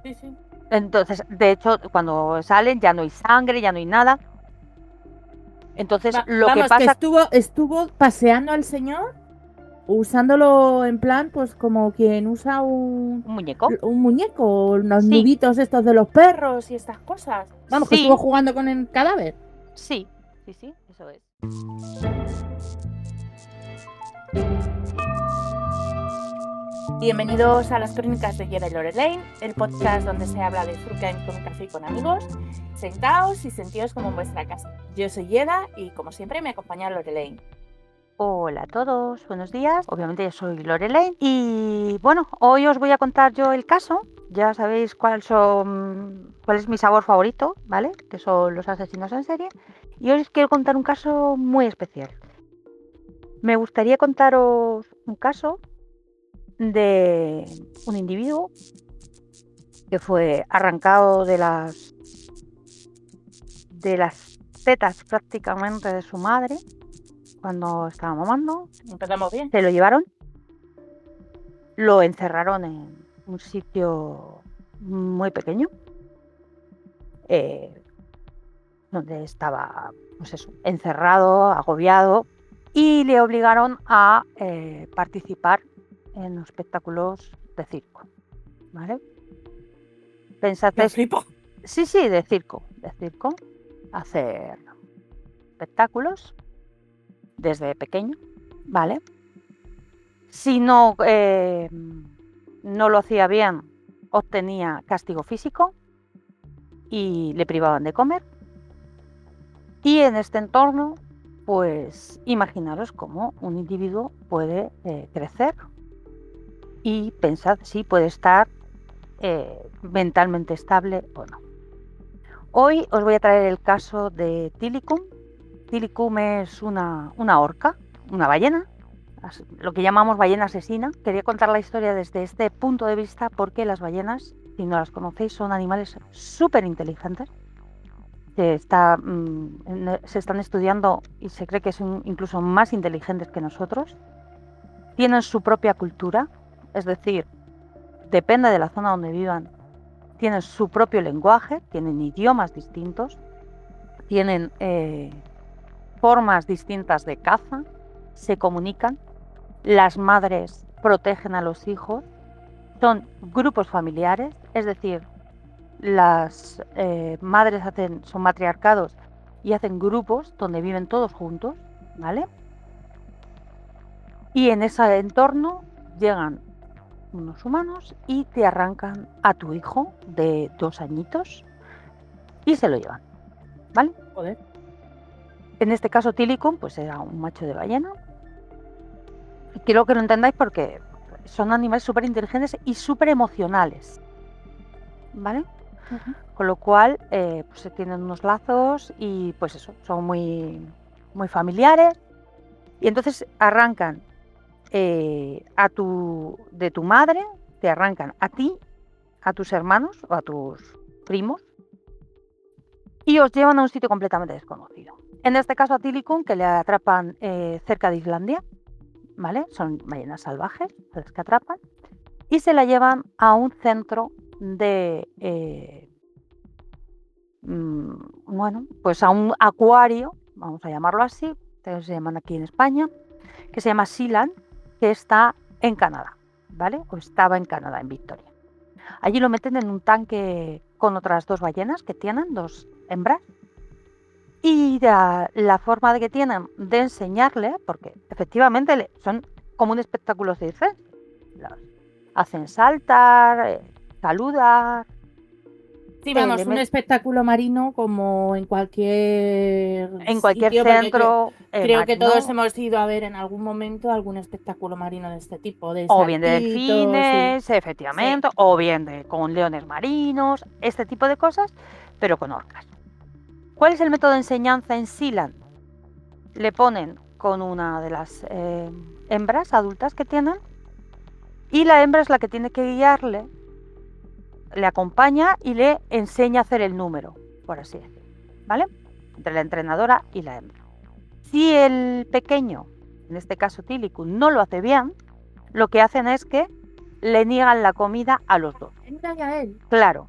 Sí, sí. Entonces, de hecho, cuando salen ya no hay sangre, ya no hay nada. Entonces, lo que Vamos, que pasa, estuvo paseando al señor, usándolo en plan, pues como quien usa un muñeco. un muñeco, unos Sí, nuditos estos de los perros y estas cosas. Vamos, que estuvo sí, jugando con el cadáver. sí, sí, sí, eso es. Bienvenidos a las Crónicas de Yeda y Lorelaine, el podcast donde se habla de True Crime con un café y con amigos. Sentaos y sentíos como en vuestra casa. Yo soy Yeda y como siempre me acompaña Lorelaine. Hola a todos, buenos días. Obviamente yo soy Lorelaine y bueno, hoy os voy a contar yo el caso. Ya sabéis cuál es mi sabor favorito, ¿vale? Que son los asesinos en serie. Y hoy os quiero contar un caso muy especial. Me gustaría contaros un caso de un individuo que fue arrancado de las tetas prácticamente de su madre cuando estaba mamando. Empezamos bien. Se lo llevaron, lo encerraron en un sitio muy pequeño, donde estaba, pues eso, encerrado, agobiado, y le obligaron a participar en espectáculos de circo, ¿vale? Yo Pensaste, flipo. sí, de circo, hacer espectáculos desde pequeño, ¿vale? Si no, no lo hacía bien, obtenía castigo físico y le privaban de comer. Y en este entorno, pues imaginaros cómo un individuo puede crecer y pensad si puede estar mentalmente estable o no. Hoy os voy a traer el caso de Tilikum. Tilikum es una orca, una ballena, lo que llamamos ballena asesina. Quería contar la historia desde este punto de vista porque las ballenas, si no las conocéis, son animales súper inteligentes. Se están estudiando y se cree que son incluso más inteligentes que nosotros. Tienen su propia cultura, es decir, depende de la zona donde vivan, tienen su propio lenguaje, tienen idiomas distintos, tienen formas distintas de caza, se comunican, las madres protegen a los hijos, son grupos familiares, es decir, las madres son matriarcados y hacen grupos donde viven todos juntos, ¿vale? Y en ese entorno llegan unos humanos y te arrancan a tu hijo de 2 añitos y se lo llevan, ¿vale? Joder. En este caso Tilicum pues era un macho de ballena. Quiero que lo entendáis porque son animales súper inteligentes y súper emocionales, ¿vale? Con lo cual pues se tienen unos lazos y pues eso, son muy, muy familiares. Y entonces arrancan de tu madre, te arrancan a ti, a tus hermanos o a tus primos y os llevan a un sitio completamente desconocido. En este caso a Tilicum, que le atrapan cerca de Islandia, ¿vale? Son ballenas salvajes las que atrapan y se la llevan a un centro de, bueno, pues a un acuario, vamos a llamarlo así, que se llaman aquí en España, que se llama Sealand, que está en Canadá, ¿vale? O estaba en Canadá, en Victoria. Allí lo meten en un tanque con otras 2 ballenas que tienen, 2 hembras. Y la forma de que tienen de enseñarle, porque efectivamente son como un espectáculo circense, hacen saltar, saludar, Sí, vamos, un le espectáculo marino como en cualquier en cualquier sitio, porque centro creo que todos marino, hemos ido a ver en algún momento algún espectáculo marino de este tipo, de o bien de saltitos y... delfines, Sí. efectivamente, o bien con leones marinos, este tipo de cosas, pero con orcas. ¿Cuál es el método de enseñanza en Sealand? Le ponen con una de las hembras adultas que tienen y la hembra es la que tiene que guiarle, le acompaña y le enseña a hacer el número, por así decirlo, ¿vale? Entre la entrenadora y la hembra. Si el pequeño, en este caso Tilicum, no lo hace bien, lo que hacen es que le niegan la comida a los dos. Entra ya él. Claro,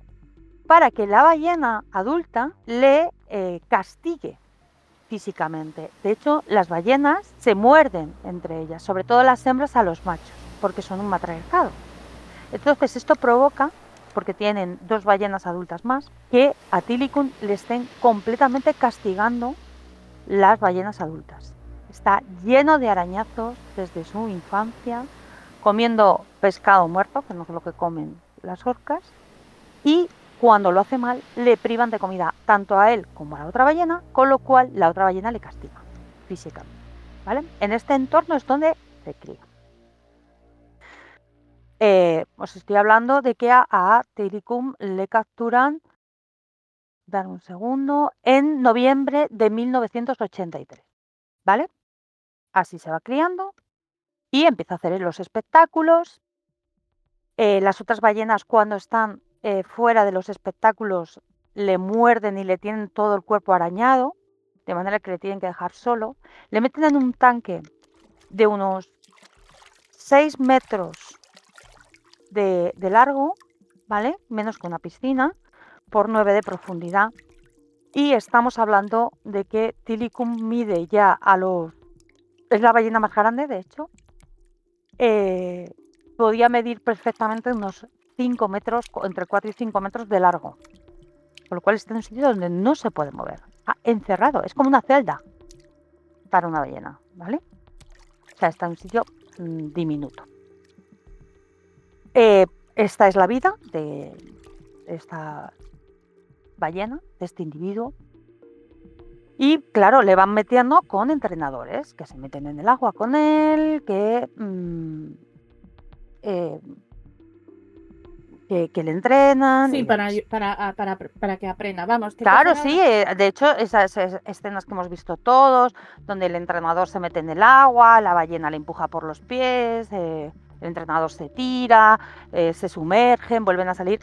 para que la ballena adulta le castigue físicamente. De hecho, las ballenas se muerden entre ellas, sobre todo las hembras a los machos, porque son un matriarcado. Entonces esto provoca, porque tienen 2 ballenas adultas más, que a Tilikum le estén completamente castigando las ballenas adultas. Está lleno de arañazos desde su infancia, comiendo pescado muerto, que no es lo que comen las orcas, y cuando lo hace mal le privan de comida tanto a él como a la otra ballena, con lo cual la otra ballena le castiga físicamente, ¿vale? En este entorno es donde se cría. Os estoy hablando de que a Tilikum le capturan, dar un segundo, en noviembre de 1983, ¿vale? Así se va criando y empieza a hacer los espectáculos. Las otras ballenas, cuando están fuera de los espectáculos, le muerden y le tienen todo el cuerpo arañado, de manera que le tienen que dejar solo. Le meten en un tanque de unos 6 metros de largo, ¿vale? Menos que una piscina, por 9 de profundidad. Y estamos hablando de que Tilikum mide ya a los... Es la ballena más grande, de hecho. Podía medir perfectamente unos 5 metros, entre 4 y 5 metros de largo. Por lo cual está en un sitio donde no se puede mover. Está encerrado, es como una celda para una ballena, ¿vale? O sea, está en un sitio diminuto. Esta es la vida de esta ballena, de este individuo. Y claro, le van metiendo con entrenadores que se meten en el agua con él, que le entrenan. Sí, y para que aprenda. Vamos, que claro, cogen sí, de hecho, esas escenas que hemos visto todos, donde el entrenador se mete en el agua, la ballena le empuja por los pies, el entrenador se tira, se sumergen, vuelven a salir,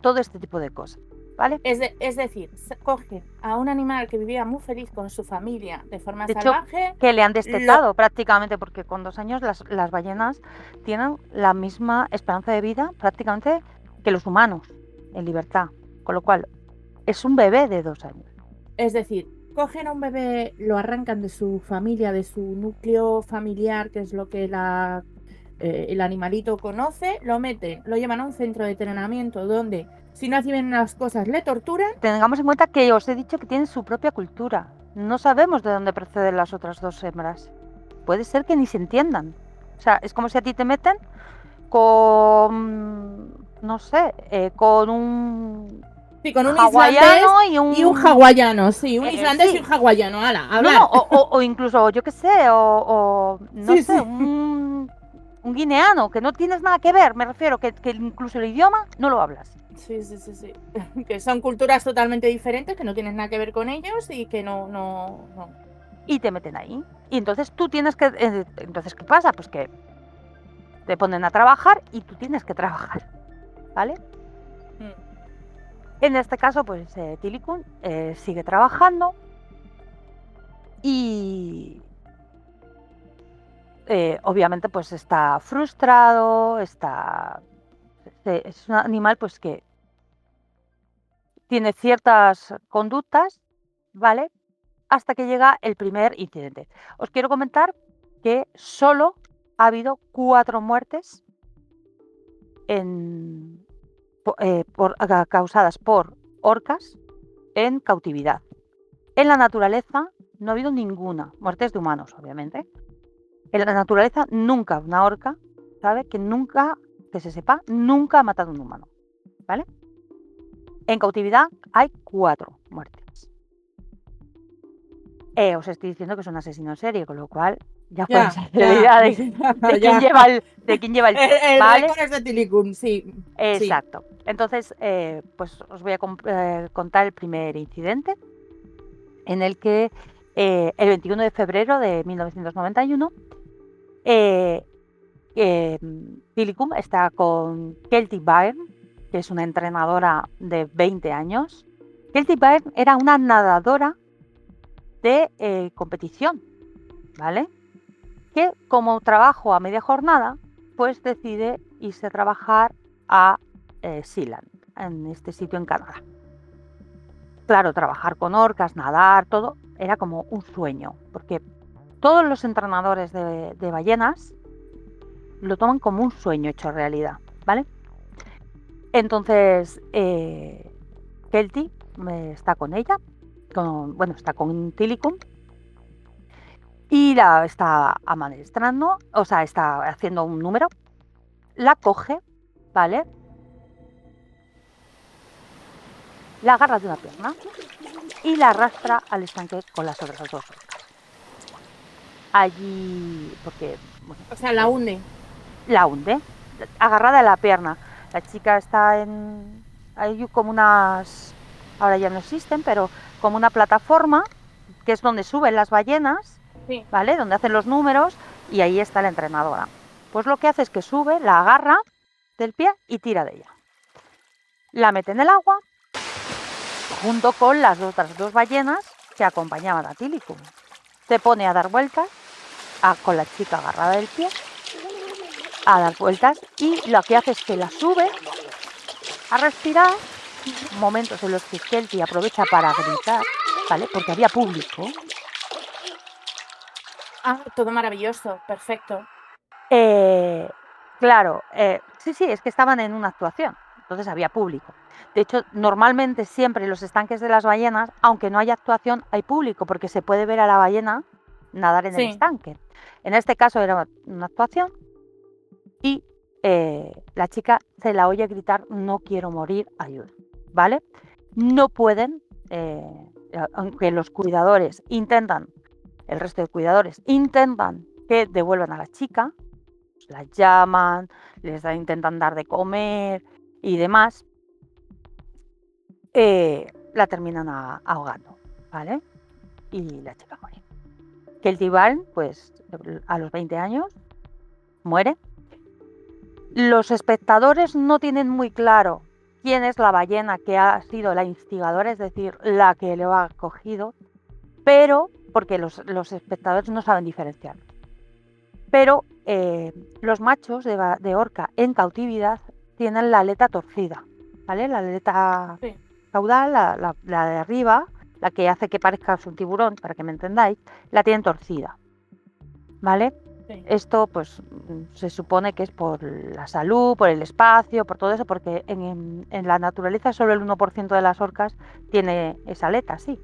todo este tipo de cosas, ¿vale? Es decir, cogen a un animal que vivía muy feliz con su familia de forma De hecho, salvaje. que le han destetado prácticamente, porque con 2 años las ballenas tienen la misma esperanza de vida prácticamente que los humanos, en libertad, con lo cual es un bebé de 2 años. Es decir, cogen a un bebé, lo arrancan de su familia, de su núcleo familiar, que es lo que el animalito conoce, lo meten, lo llevan a un centro de entrenamiento donde, si no hacen las cosas, le torturan. Tengamos en cuenta que os he dicho que tienen su propia cultura. No sabemos de dónde proceden las otras 2 hembras. Puede ser que ni se entiendan. O sea, es como si a ti te meten con, no sé, con un... Sí, con un hawaiano islandés y un hawaiano, sí, un islandés sí. y un hawaiano, ala, hablar. No, o incluso, yo qué sé, no Sí, sé, sí. un guineano, que no tienes nada que ver, me refiero, que incluso el idioma no lo hablas. Sí. Que son culturas totalmente diferentes, que no tienes nada que ver con ellos y que no. Y te meten ahí. Y entonces tú tienes que... Entonces, ¿qué pasa? Pues que te ponen a trabajar y tú tienes que trabajar, ¿vale? En este caso, pues Tilikum sigue trabajando y obviamente pues está frustrado, es un animal pues que tiene ciertas conductas, ¿vale? Hasta que llega el primer incidente. Os quiero comentar que solo ha habido 4 muertes causadas por orcas en cautividad. En la naturaleza no ha habido ninguna, muertes de humanos, obviamente. En la naturaleza nunca una orca, ¿sabe? Que se sepa, nunca ha matado a un humano, ¿vale? En cautividad hay 4 muertes. Os estoy diciendo que es un asesino en serie, con lo cual ya podéis hacer la idea de quién lleva el ¿vale? récord es de Tilikum, sí. Exacto. Sí. Entonces, pues os voy a contar el primer incidente, en el que el 21 de febrero de 1991 Tilikum está con Kelty Byrne, que es una entrenadora de 20 años. Kelty Byrne era una nadadora de competición, ¿vale? Que como trabajo a media jornada, pues decide irse a trabajar a Sealand, en este sitio en Canadá. Claro, trabajar con orcas, nadar, todo, era como un sueño, porque todos los entrenadores de ballenas lo toman como un sueño hecho realidad, ¿vale? Entonces, Kelty está con ella, está con Tilikum y la está amaestrando, o sea, está haciendo un número, la coge, ¿vale? La agarra de una pierna y la arrastra al estanque con las otras dos orcas. Allí, porque, bueno, O sea, la hunde. la hunde, agarrada a la pierna. La chica está hay como unas, ahora ya no existen, pero como una plataforma, que es donde suben las ballenas, Sí. ¿vale? Donde hacen los números, y ahí está la entrenadora. Pues lo que hace es que sube, la agarra del pie y tira de ella. La mete en el agua, junto con las otras dos ballenas que acompañaban a Tilikum. Se pone a dar vueltas, con la chica agarrada del pie, a dar vueltas, y lo que hace es que la sube a respirar, momentos en los que Kelty aprovecha para gritar, ¿vale? Porque había público. Ah, todo maravilloso, perfecto. Claro, sí, es que estaban en una actuación, entonces había público. De hecho, normalmente siempre en los estanques de las ballenas, aunque no haya actuación, hay público, porque se puede ver a la ballena nadar en el Sí. estanque. En este caso era una actuación y la chica se la oye gritar: no quiero morir, ayuda, ¿vale? No pueden, aunque los cuidadores el resto de cuidadores intentan que devuelvan a la chica, la llaman, intentan dar de comer y demás, la terminan ahogando, ¿vale? Y la chica muere. Kelty Barn, pues a los 20 años, muere. Los espectadores no tienen muy claro quién es la ballena que ha sido la instigadora, es decir, la que lo ha cogido, pero porque los espectadores no saben diferenciar. Pero los machos de orca en cautividad tienen la aleta torcida, ¿vale? La aleta Sí. caudal, la de arriba, la que hace que parezca un tiburón, para que me entendáis, la tienen torcida, ¿vale? Sí. Esto pues se supone que es por la salud, por el espacio, por todo eso, porque en la naturaleza solo el 1% de las orcas tiene esa aleta, sí,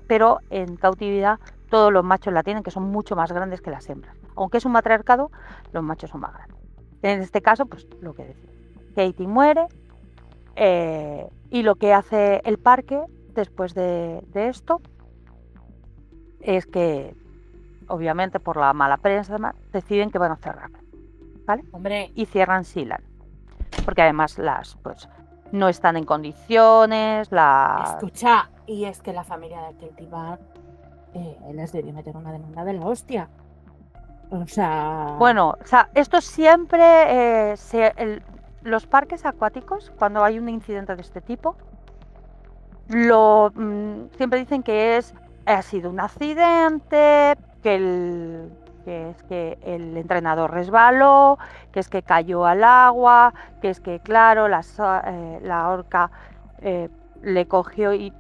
pero en cautividad todos los machos la tienen, que son mucho más grandes que las hembras. Aunque es un matriarcado, los machos son más grandes. En este caso, pues lo que decía, Katie muere, y lo que hace el parque después de esto es que, obviamente por la mala prensa, deciden que van a cerrar, ¿vale? Hombre. Y cierran Sealand, porque además pues no están en condiciones, Escucha, y es que la familia de Kelty Bar les debió meter una demanda de la hostia. O sea. Bueno, o sea, esto siempre, los parques acuáticos, cuando hay un incidente de este tipo, siempre dicen que ha sido un accidente, que es que el entrenador resbaló, que es que cayó al agua, que es que, claro, la orca le cogió y...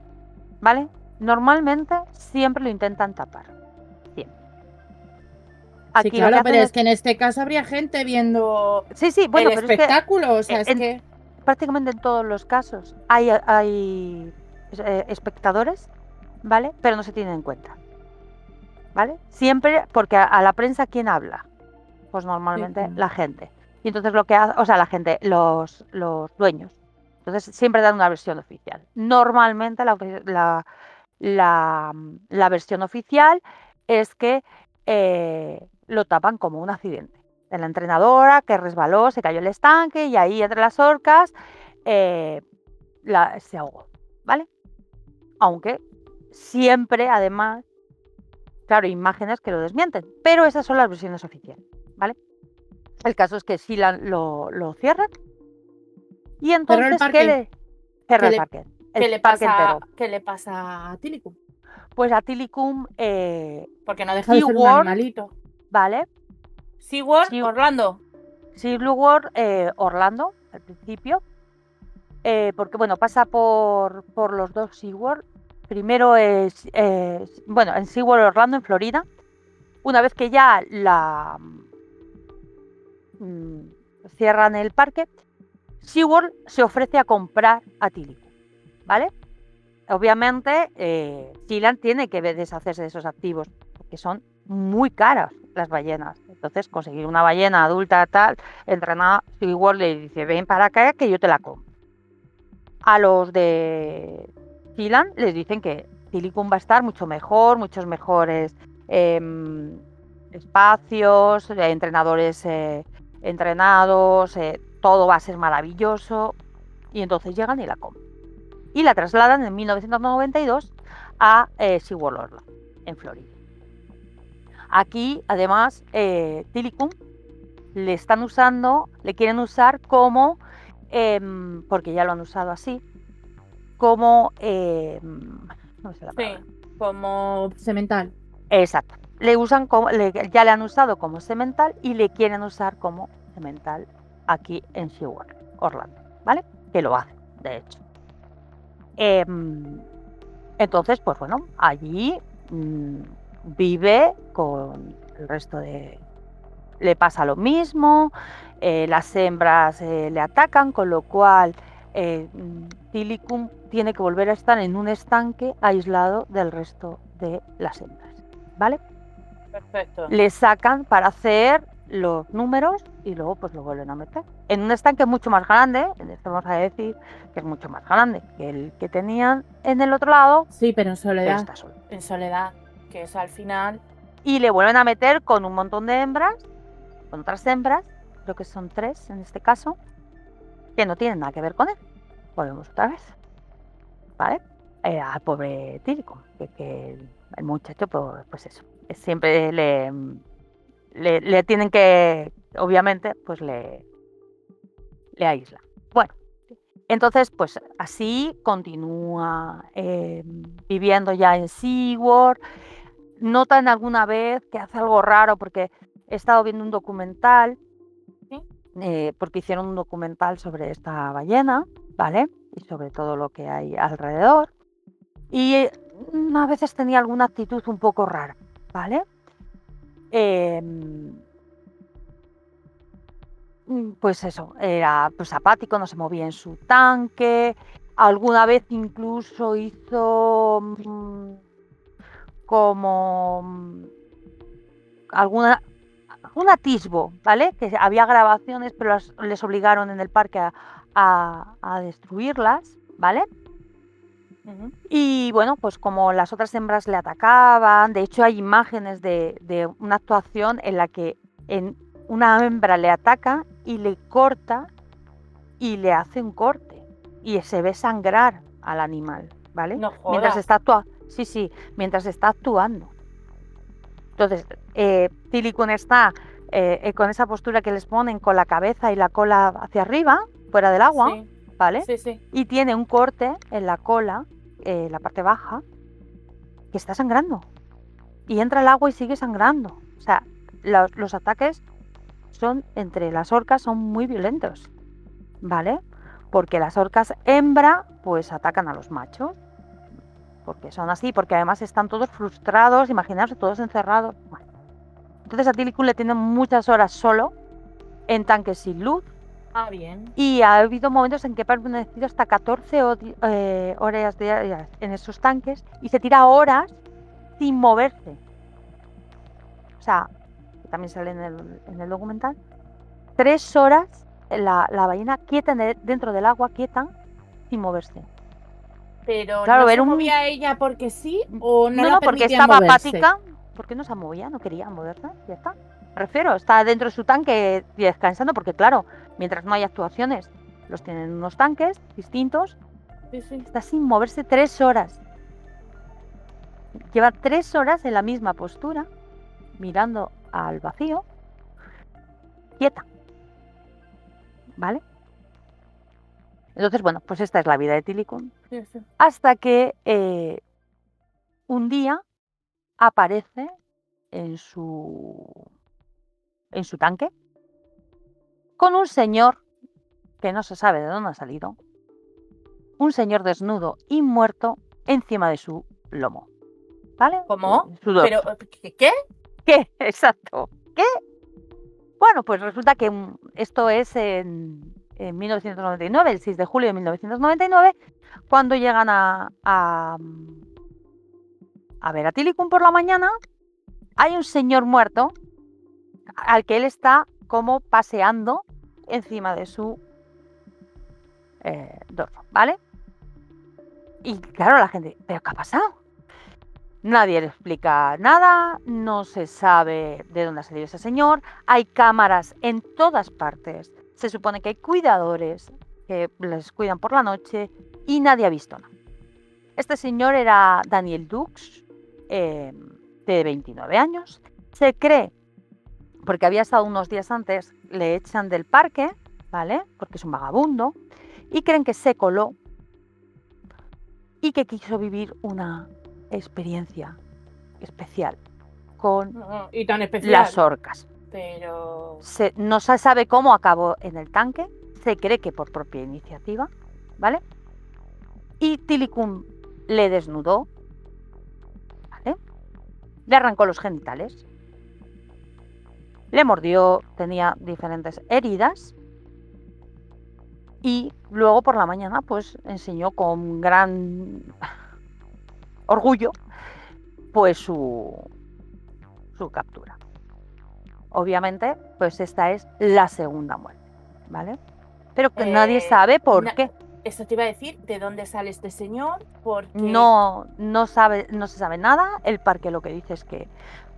¿Vale? Normalmente siempre lo intentan tapar. Siempre. Sí, Aquí lo que claro, pero hacen es es... que en este caso habría gente viendo Sí, el bueno, pero es que espectáculo. O sea, es que. prácticamente en todos los casos hay espectadores, ¿vale? Pero no se tienen en cuenta, ¿vale? Siempre, porque a la prensa, ¿quién habla? Pues Sí, normalmente claro. la gente. Y entonces lo que hace, o sea, la gente, los dueños. Entonces siempre dan una versión oficial. Normalmente la versión oficial es que lo tapan como un accidente. De la entrenadora que resbaló, se cayó el estanque y ahí entre las orcas se ahogó, ¿vale? Aunque siempre, además, claro, imágenes que lo desmienten, pero esas son las versiones oficiales, ¿vale? El caso es que sí lo cierran y Cerró el entonces, ¿qué parque. le cierra ¿Qué el le, parque? El qué le parque pasa, entero. qué le pasa a Tilikum? Pues a Tilikum, Porque no deja de ser un SeaWorld, animalito. ¿vale? SeaWorld, Sea- Orlando. SeaWorld Orlando, al principio, porque bueno, pasa por los dos SeaWorld. Primero es, bueno, en SeaWorld Orlando, en Florida. Una vez que ya cierran el parque, SeaWorld se ofrece a comprar a Tilikum, ¿vale? Obviamente, Sealand tiene que deshacerse de esos activos, porque son muy caras las ballenas. Entonces, conseguir una ballena adulta tal, entrenada, SeaWorld le dice, ven para acá que yo te la compro. A los de Sealand les dicen que Tilikum va a estar mucho mejor, muchos mejores espacios, entrenadores entrenados, todo va a ser maravilloso. Y entonces llegan y la compran. Y la trasladan en 1992 a SeaWorld Orlando, en Florida. Aquí, además, Tilikum le están usando, le quieren usar como, porque ya lo han usado así, como, no sé la palabra. Sí, como semental. Exacto. Le usan como, ya le han usado como semental y le quieren usar como semental aquí en SeaWorld Orlando, ¿vale? Que lo hacen, de hecho. Entonces, pues bueno, allí vive con el resto de... Le pasa lo mismo, las hembras le atacan, con lo cual Tilikum tiene que volver a estar en un estanque aislado del resto de las hembras, ¿vale? Perfecto. Le sacan para hacer los números y luego pues lo vuelven a meter. En un estanque mucho más grande, vamos a decir que es mucho más grande que el que tenían en el otro lado, Sí, pero pero está solo. en soledad, que eso al final. Y le vuelven a meter con un montón de hembras, con otras hembras, creo que son 3 en este caso, que no tienen nada que ver con él. Volvemos otra vez, ¿vale? Al pobre Tírico, que el muchacho, pues eso, siempre le tienen que, obviamente, pues le aísla. Bueno, entonces, pues así continúa viviendo ya en SeaWorld. Notan alguna vez que hace algo raro porque he estado viendo un documental, porque hicieron un documental sobre esta ballena, ¿vale? Y sobre todo lo que hay alrededor. Y a veces tenía alguna actitud un poco rara, ¿vale? Pues eso, era pues apático, no se movía en su tanque. Alguna vez incluso hizo como un atisbo, ¿vale? Que había grabaciones, pero les obligaron en el parque a destruirlas, ¿vale? Y bueno, pues como las otras hembras le atacaban, de hecho hay imágenes de una actuación en la que una hembra le ataca y le corta y le hace un corte y se ve sangrar al animal, ¿vale? No Mientras jodas. está mientras está actuando. Entonces, Tilikum está con esa postura que les ponen con la cabeza y la cola hacia arriba, fuera del agua, Sí, ¿vale? sí, sí. Y tiene un corte en la cola, la parte baja, que está sangrando. Y entra el agua y sigue sangrando. O sea, los ataques entre las orcas son muy violentos, ¿vale? Porque las orcas hembra pues atacan a los machos, porque son así, porque además están todos frustrados, imaginaos, todos encerrados. Bueno, entonces a Tilikum le tienen muchas horas solo, en tanques sin luz, Ah, bien. y ha habido momentos en que ha permanecido hasta 14 horas diarias en esos tanques y se tira horas sin moverse. O sea, que también sale en el documental, 3 horas la ballena quieta dentro del agua, quieta, sin moverse. Pero Claro, ¿no ver se un... movía ella porque sí o no la No, porque permitían estaba moverse? apática, porque no se movía, no quería moverse, ya está. Me refiero, está dentro de su tanque descansando, porque claro, mientras no hay actuaciones, los tienen en unos tanques distintos, Sí, sí. está sin moverse 3 horas. Lleva 3 horas en la misma postura, mirando al vacío, quieta, ¿vale? Entonces, bueno, pues esta es la vida de Tilikum. Sí, sí. Hasta que un día aparece en su tanque con un señor que no se sabe de dónde ha salido, un señor desnudo y muerto encima de su lomo, ¿vale? ¿Cómo? Su dorso. Pero, ¿qué? ¿Qué? Exacto. ¿Qué? Bueno, pues resulta que esto es en 1999, el 6 de julio de 1999, cuando llegan a ver a Tilikum por la mañana. Hay un señor muerto al que él está como paseando encima de su dorso, ¿vale? Y claro, la gente, ¿pero qué ha pasado? Nadie le explica nada, no se sabe de dónde ha salido ese señor, hay cámaras en todas partes, se supone que hay cuidadores que les cuidan por la noche y nadie ha visto nada. Este señor era Daniel Dux, de 29 años, se cree, porque había estado unos días antes, le echan del parque, ¿vale? Porque es un vagabundo, y creen que se coló y que quiso vivir una experiencia especial con Y tan especial. las orcas. Pero... No se sabe cómo acabó en el tanque, se cree que por propia iniciativa, ¿vale? Y Tilikum le desnudó, ¿vale? Le arrancó los genitales, le mordió, tenía diferentes heridas y luego por la mañana pues enseñó con gran orgullo pues su captura. Obviamente pues esta es la segunda muerte, ¿vale? Pero que nadie sabe por qué. Esto te iba a decir, ¿de dónde sale este señor? Porque... No se sabe nada. El parque lo que dice es que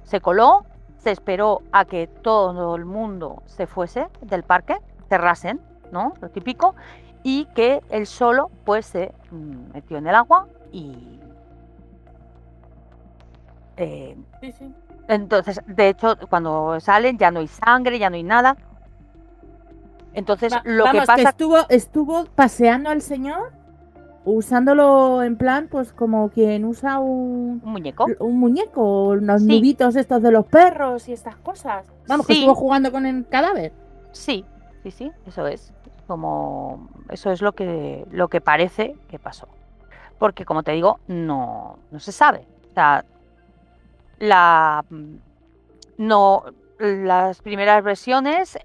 se coló, se esperó a que todo el mundo se fuese del parque, cerrasen, ¿no? Lo típico, y que él solo pues se metió en el agua y... sí. Entonces, de hecho, cuando salen ya no hay sangre, ya no hay nada. Entonces, que pasa... Que estuvo paseando al señor, usándolo en plan, pues como quien usa un muñeco. Un muñeco, unos nuditos estos de los perros y estas cosas. Vamos, que estuvo jugando con el cadáver. Sí, eso es. Eso es lo que parece que pasó. Porque, como te digo, no se sabe. O sea, las primeras versiones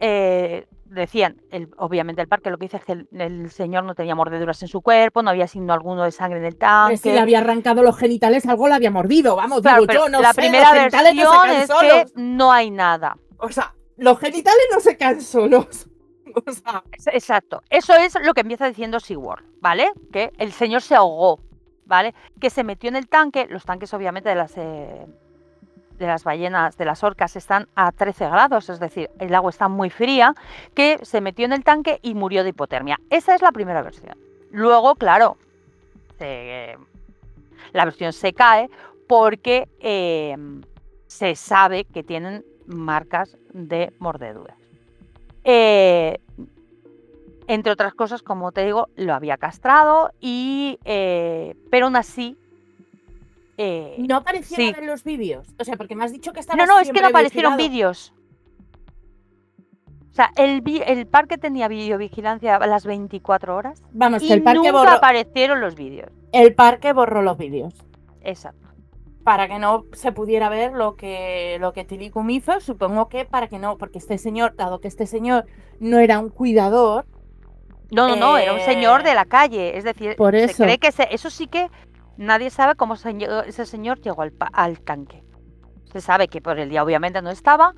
decían, obviamente el parque lo que dice es que el señor no tenía mordeduras en su cuerpo, no había signo alguno de sangre en el tanque. Si le había arrancado los genitales, algo le había mordido, vamos, claro, digo yo, no la sé, primera versión es que no hay nada. O sea, los genitales no se caen solos. O sea... Exacto, eso es lo que empieza diciendo SeaWorld, ¿vale? Que el señor se ahogó, ¿vale? Que se metió en el tanque, los tanques obviamente de las ballenas, de las orcas, están a 13 grados, es decir, el agua está muy fría, que se metió en el tanque y murió de hipotermia. Esa es la primera versión. Luego, claro, la versión se cae porque se sabe que tienen marcas de mordeduras. Entre otras cosas, como te digo, lo había castrado pero aún así... ¿No aparecieron en los vídeos? O sea, porque me has dicho que estaba No, es que no aparecieron vídeos. O sea, el parque tenía videovigilancia a las 24 horas. Vamos, y que el parque nunca aparecieron los vídeos. El parque borró los vídeos. Exacto. Para que no se pudiera ver lo que Tilikum hizo, supongo que para que no, porque este señor, dado que este señor no era un cuidador... No, era un señor de la calle. Es decir, por eso. Se cree que eso sí que nadie sabe cómo ese señor llegó al tanque. Se sabe que por el día obviamente no estaba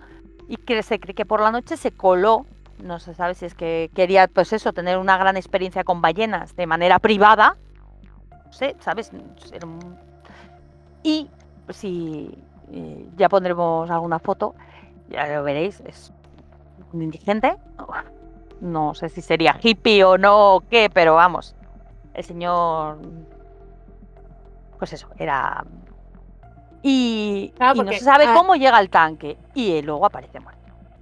y que se cree que por la noche se coló. No se sabe si es que quería, pues eso, tener una gran experiencia con ballenas de manera privada. No sé, ¿sabes? Y si ya pondremos alguna foto, ya lo veréis, es un indigente. No sé si sería hippie o no o qué, pero vamos, el señor, pues eso, era... Y no se sabe cómo llega al tanque y luego aparece muerto.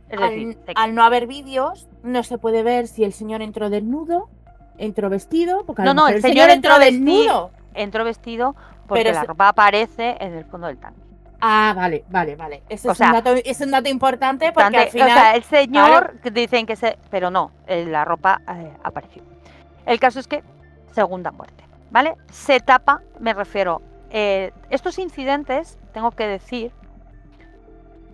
Es decir, al no haber vídeos, no se puede ver si el señor entró desnudo, entró vestido. Porque no, el señor entró desnudo. Entró vestido porque pero la ropa aparece en el fondo del tanque. Ah, vale, vale, vale. Ese O sea, es un dato importante porque al o final, sea, el claro, señor que dicen que se... Pero no, la ropa apareció. El caso es que, segunda muerte, ¿vale? Se tapa, me refiero, estos incidentes, tengo que decir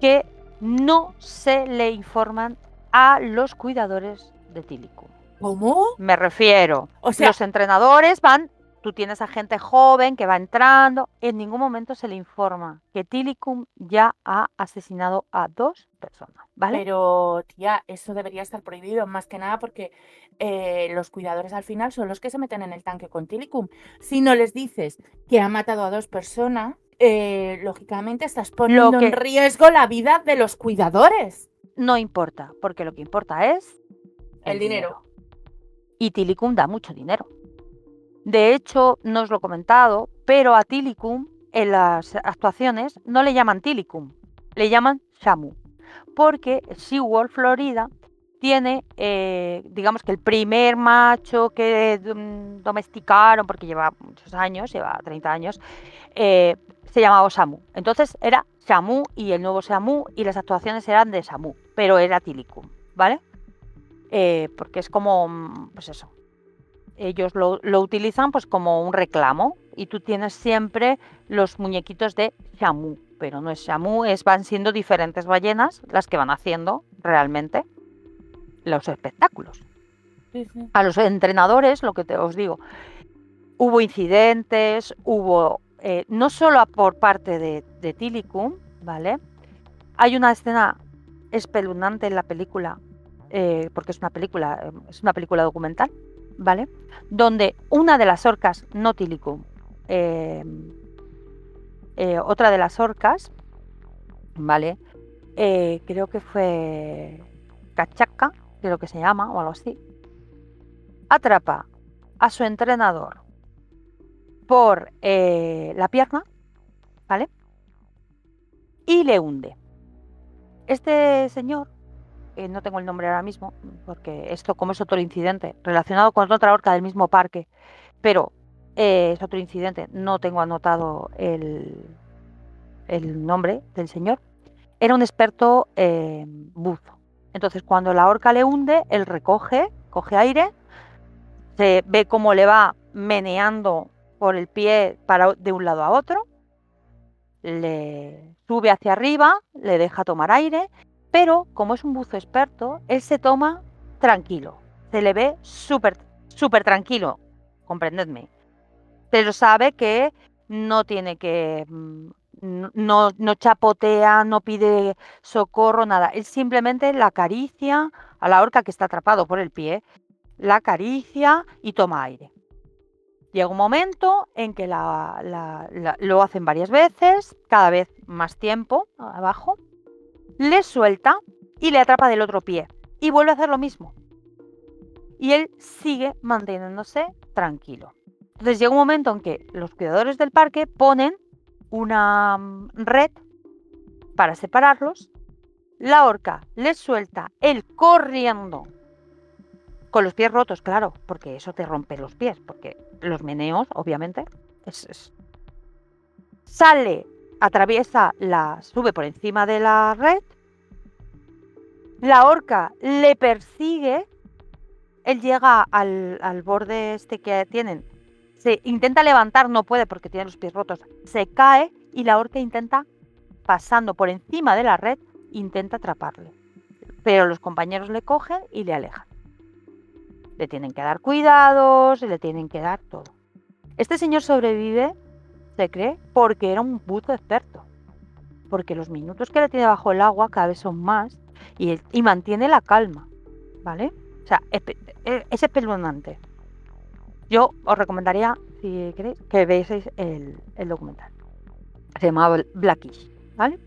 que no se le informan a los cuidadores de Tilikum. ¿cómo? Me refiero, O sea, los entrenadores van, tú tienes a gente joven que va entrando, en ningún momento se le informa que Tilikum ya ha asesinado a 2 personas, ¿vale? pero tía, eso debería estar prohibido, más que nada porque los cuidadores al final son los que se meten en el tanque con Tilicum. Si no les dices que ha matado a 2 personas, lógicamente estás Lo poniendo en que riesgo la vida de los cuidadores. no importa, porque lo que importa es El el dinero. dinero. Y Tilikum da mucho dinero. De hecho, no os lo he comentado, pero a Tilikum en las actuaciones no le llaman Tilikum, le llaman Shamu, porque SeaWorld Florida tiene, digamos que el primer macho que domesticaron, porque lleva muchos años, lleva 30 años, se llamaba Shamu. Entonces era Shamu y el nuevo Shamu y las actuaciones eran de Shamu, pero era Tilikum, ¿vale? Porque es como, pues eso, ellos lo utilizan pues como un reclamo y tú tienes siempre los muñequitos de Shamu, pero no es Shamu, van siendo diferentes ballenas las que van haciendo realmente los espectáculos. Sí, sí. A los entrenadores, lo que os digo, hubo incidentes, hubo no solo por parte de Tilikum, ¿vale? Hay una escena espeluznante en la película, porque es una película documental, ¿vale? Donde una de las orcas, no Tilikum, otra de las orcas, ¿vale? Creo que fue Cachaca, creo que se llama, o algo así, atrapa a su entrenador por la pierna, ¿vale? Y le hunde. Este señor, no tengo el nombre ahora mismo, porque esto como es otro incidente relacionado con otra orca del mismo parque, pero es otro incidente, no tengo anotado el nombre del señor, era un experto buzo. Entonces cuando la orca le hunde, él coge aire, se ve cómo le va meneando por el pie de un lado a otro, le sube hacia arriba, le deja tomar aire, pero como es un buzo experto, él se toma tranquilo, se le ve súper, súper tranquilo, comprendedme. Pero sabe que no tiene que, no chapotea, no pide socorro, nada. Él simplemente la acaricia a la orca que está atrapado por el pie, la acaricia y toma aire. Llega un momento en que lo hacen varias veces, cada vez más tiempo abajo, le suelta y le atrapa del otro pie y vuelve a hacer lo mismo. Y él sigue manteniéndose tranquilo. Entonces llega un momento en que los cuidadores del parque ponen una red para separarlos, la orca les suelta, él corriendo, con los pies rotos, claro, porque eso te rompe los pies, porque los meneos, obviamente, sale, atraviesa, sube por encima de la red, la orca le persigue, él llega al borde este que tienen, se intenta levantar, no puede porque tiene los pies rotos, se cae y la orca intenta, pasando por encima de la red, intenta atraparle. Pero los compañeros le cogen y le alejan. Le tienen que dar cuidados, le tienen que dar todo. Este señor sobrevive, se cree, porque era un buzo experto. Porque los minutos que le tiene bajo el agua cada vez son más y mantiene la calma, ¿vale? O sea, es espeluznante. Yo os recomendaría, si queréis, que veáis el documental. Se llamaba Blackish, ¿vale?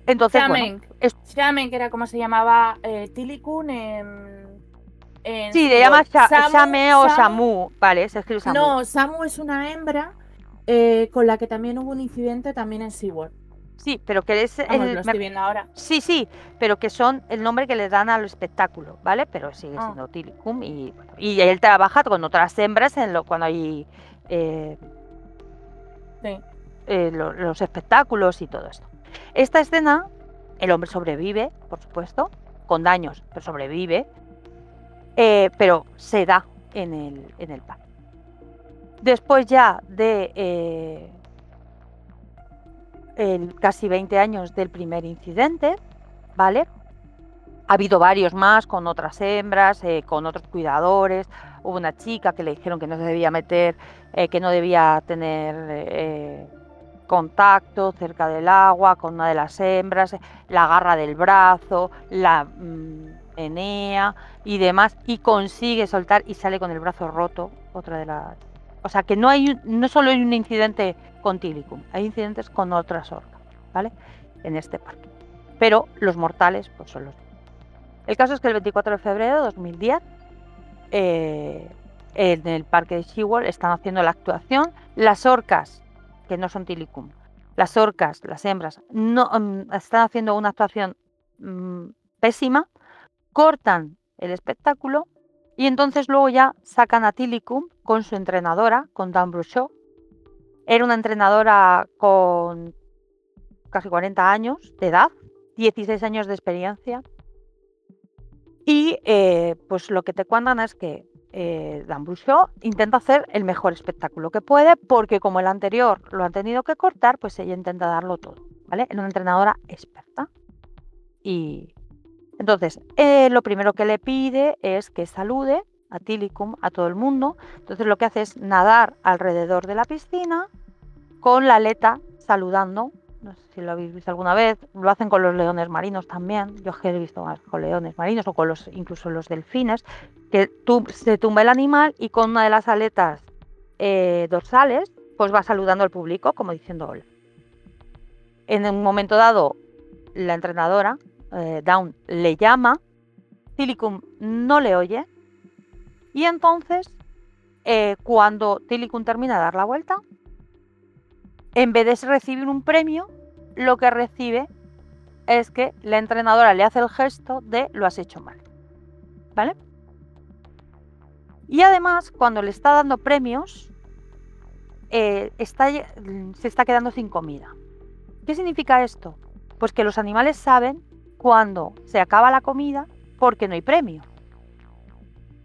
Entonces, Shaman, Shaman, que era como se llamaba Tilicum en sí, le llama SeaWorld. Shame o Shamu, vale, se escribe Shamu. No, Samu es una hembra con la que también hubo un incidente también en SeaWorld. Sí, pero que es Vamos, lo estoy viendo ahora. Sí, pero que son el nombre que le dan al espectáculo, ¿vale? Pero sigue Ah, siendo Tilicum y él trabaja con otras hembras cuando hay sí. los espectáculos y todo esto. Esta escena, el hombre sobrevive, por supuesto, con daños, pero sobrevive, pero se da en el parque. Después ya de casi 20 años del primer incidente, ¿vale? Ha habido varios más con otras hembras, con otros cuidadores. Hubo una chica que le dijeron que no se debía meter, que no debía tener contacto cerca del agua con una de las hembras, la agarra del brazo, la menea y demás, y consigue soltar y sale con el brazo roto. Otra de las... O sea que no solo hay un incidente con Tilikum, hay incidentes con otras orcas, ¿vale? En este parque. Pero los mortales pues son los... El caso es que el 24 de febrero de 2010, en el parque de SeaWorld están haciendo la actuación. Las orcas, que no son Tilikum, las orcas, las hembras, no están haciendo una actuación pésima, cortan el espectáculo y entonces luego ya sacan a Tilikum con su entrenadora, con Dawn Bruchot. Era una entrenadora con casi 40 años de edad, 16 años de experiencia. Y pues lo que te cuentan es que Dawn Bruchot intenta hacer el mejor espectáculo que puede, porque como el anterior lo han tenido que cortar, pues ella intenta darlo todo, ¿vale? Es una entrenadora experta. Y entonces, lo primero que le pide es que salude a Tilikum, a todo el mundo. Entonces lo que hace es nadar alrededor de la piscina con la aleta saludando. No sé si lo habéis visto alguna vez, lo hacen con los leones marinos también. Yo he visto más con leones marinos o con incluso los delfines, que se tumba el animal y con una de las aletas dorsales pues va saludando al público como diciendo hola. En un momento dado, la entrenadora, Dawn, le llama, Tilikum no le oye y entonces cuando Tilikum termina de dar la vuelta, en vez de recibir un premio, lo que recibe es que la entrenadora le hace el gesto de lo has hecho mal, ¿vale? Y además, cuando le está dando premios, se está quedando sin comida. ¿Qué significa esto? Pues que los animales saben cuando se acaba la comida porque no hay premio.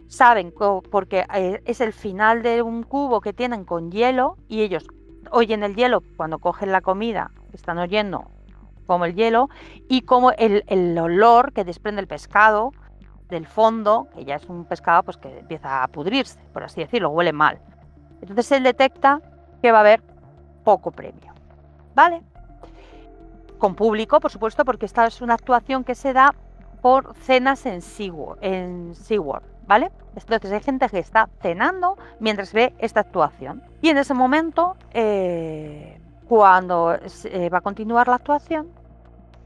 Saben porque es el final de un cubo que tienen con hielo y ellos oyen el hielo cuando cogen la comida, están oyendo como el hielo y como el olor que desprende el pescado del fondo, que ya es un pescado pues que empieza a pudrirse, por así decirlo, huele mal. Entonces él detecta que va a haber poco premio, ¿vale? Con público, por supuesto, porque esta es una actuación que se da por cenas en SeaWorld, ¿vale? Entonces hay gente que está cenando mientras ve esta actuación. Y en ese momento, cuando va a continuar la actuación,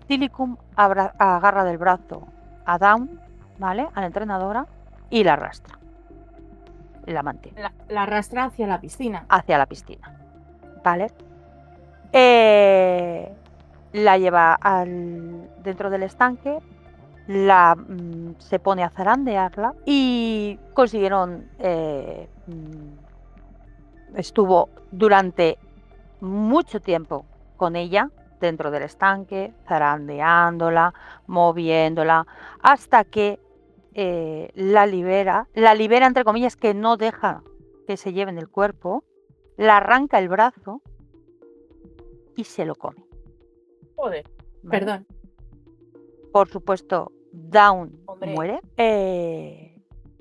Tilikum agarra del brazo a Dawn, ¿vale? A la entrenadora y la arrastra. La mantiene. La arrastra hacia la piscina. Hacia la piscina, ¿vale? La lleva dentro del estanque, se pone a zarandearla y consiguieron... estuvo durante mucho tiempo con ella dentro del estanque, zarandeándola, moviéndola, hasta que la libera entre comillas, que no deja que se lleven el cuerpo, la arranca el brazo y se lo come. Joder, ¿vale? perdón. Por supuesto, Dawn Hombre. muere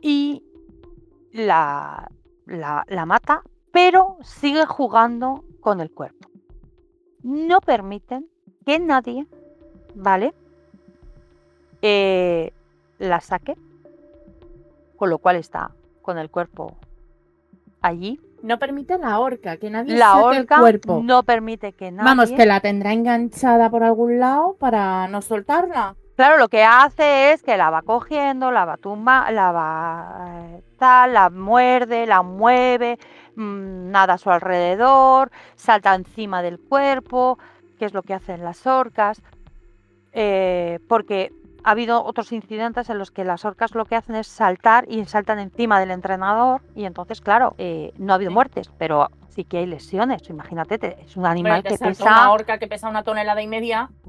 y la mata, pero sigue jugando con el cuerpo. No permiten que nadie, ¿vale? La saque, con lo cual está con el cuerpo allí. No permite la horca, que nadie La saque el horca cuerpo. no permite que nadie... Vamos, que la tendrá enganchada por algún lado para no soltarla. Claro, lo que hace es que la va cogiendo, la va tumbando, la muerde, la mueve, nada a su alrededor, salta encima del cuerpo, que es lo que hacen las orcas, porque ha habido otros incidentes en los que las orcas lo que hacen es saltar y saltan encima del entrenador y entonces, claro, no ha habido muertes, pero sí que hay lesiones. Imagínate, es un Hombre, animal te que salta una pesa... orca que pesa 1,5 toneladas,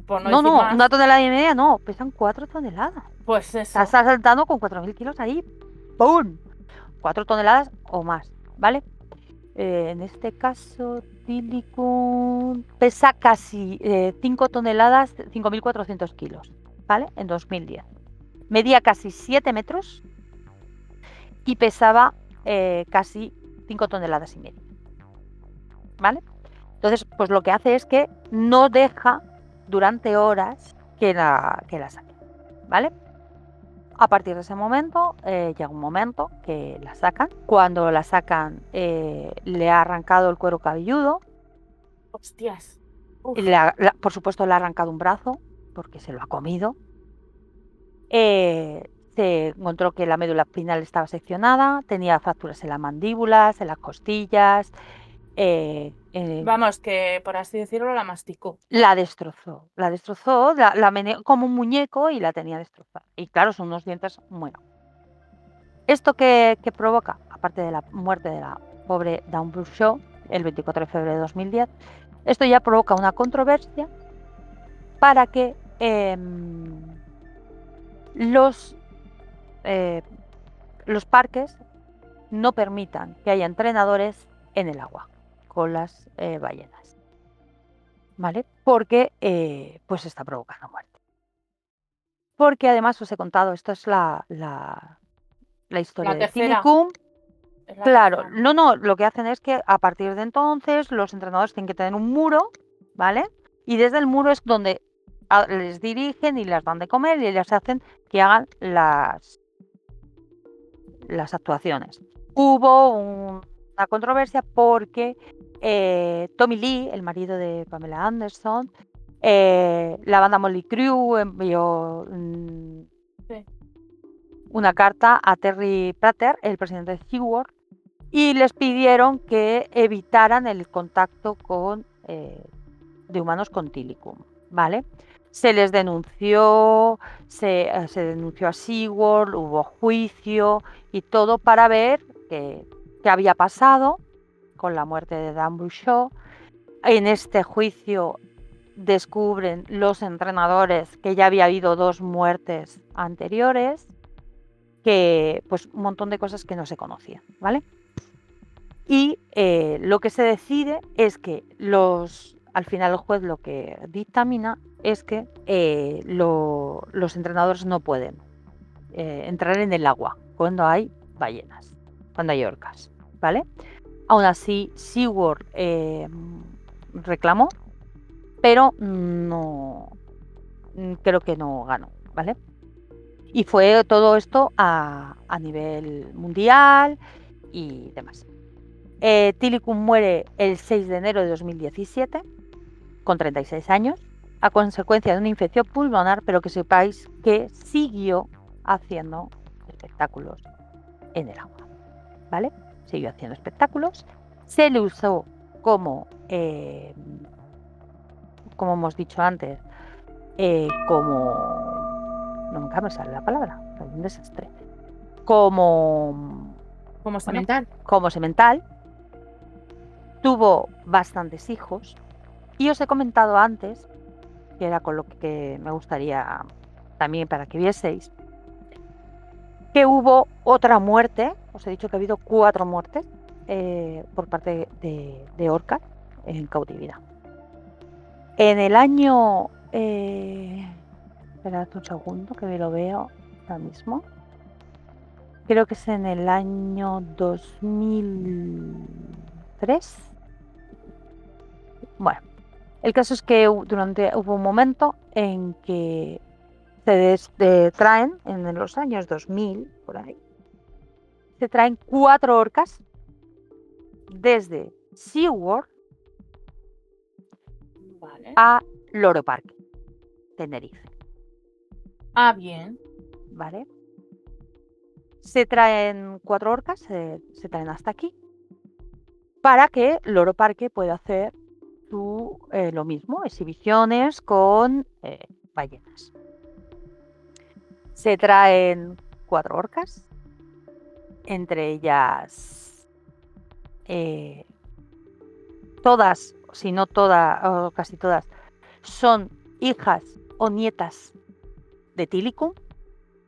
por no No, decir no, más. 1,5 toneladas no, pesan 4 toneladas. Pues Estás eso. saltando con 4.000 kilos ahí. ¡Pum! 4 toneladas o más, ¿vale? En este caso, Tilikum pesa casi 5 toneladas, 5.400 kilos, ¿vale? En 2010. Medía casi 7 metros y pesaba casi 5 toneladas y media, ¿vale? Entonces, pues lo que hace es que no deja durante horas que la saque, ¿vale? A partir de ese momento, llega un momento que la sacan. Cuando la sacan, le ha arrancado el cuero cabelludo. Hostias. Uf. Por supuesto, le ha arrancado un brazo porque se lo ha comido. Se encontró que la médula espinal estaba seccionada, tenía fracturas en las mandíbulas, en las costillas. Vamos, que por así decirlo, la masticó. La destrozó, la meneó como un muñeco y la tenía destrozada. Y claro, son unos dientes, bueno. ¿Esto qué provoca? Aparte de la muerte de la pobre Dawn Shaw el 24 de febrero de 2010, esto ya provoca una controversia para que los parques no permitan que haya entrenadores en el agua con las ballenas, ¿vale? Porque pues está provocando muerte. Porque además os he contado, esto es la historia La de tercera. Tilikum. Es la Claro, tercera, ¿no? no, lo que hacen es que a partir de entonces los entrenadores tienen que tener un muro, ¿vale? Y desde el muro es donde les dirigen y les dan de comer y les hacen que hagan las actuaciones. Hubo una controversia porque Tommy Lee, el marido de Pamela Anderson, la banda Molly Crew envió Sí. una carta a Terry Prater, el presidente de SeaWorld, y les pidieron que evitaran el contacto de humanos con Tilikum, ¿vale? Se les denunció, se denunció a SeaWorld, hubo juicio y todo para ver qué había pasado con la muerte de Dan Bouchot. En este juicio descubren los entrenadores que ya había habido 2 muertes anteriores, que pues un montón de cosas que no se conocían, ¿vale? Y lo que se decide es que al final el juez lo que dictamina es que los entrenadores no pueden entrar en el agua cuando hay ballenas, cuando hay orcas, ¿vale? Aún así, SeaWorld reclamó, pero no, creo que no ganó, ¿vale? Y fue todo esto a nivel mundial y demás. Tilikum muere el 6 de enero de 2017, con 36 años, a consecuencia de una infección pulmonar, pero que sepáis que siguió haciendo espectáculos en el agua, ¿vale? Siguió haciendo espectáculos. Se le usó como hemos dicho antes, nunca me sale la palabra, soy un desastre. Como, Como bueno, semental. como semental. Tuvo bastantes hijos. Y os he comentado antes, que era con lo que me gustaría también para que vieseis, que hubo otra muerte. Os he dicho que ha habido 4 muertes por parte de orcas en cautividad. En el año... esperad un segundo que me lo veo ahora mismo. Creo que es en el año 2003. Bueno, el caso es que hubo un momento en que se traen, en los años 2000, por ahí, se traen 4 orcas desde SeaWorld Vale. a Loro Parque, Tenerife, Ah, bien. ¿vale? Se traen 4 orcas, se traen hasta aquí, para que Loro Parque pueda hacer lo mismo, exhibiciones con ballenas. Se traen 4 orcas, entre ellas todas, si no todas, o casi todas, son hijas o nietas de Tilikum,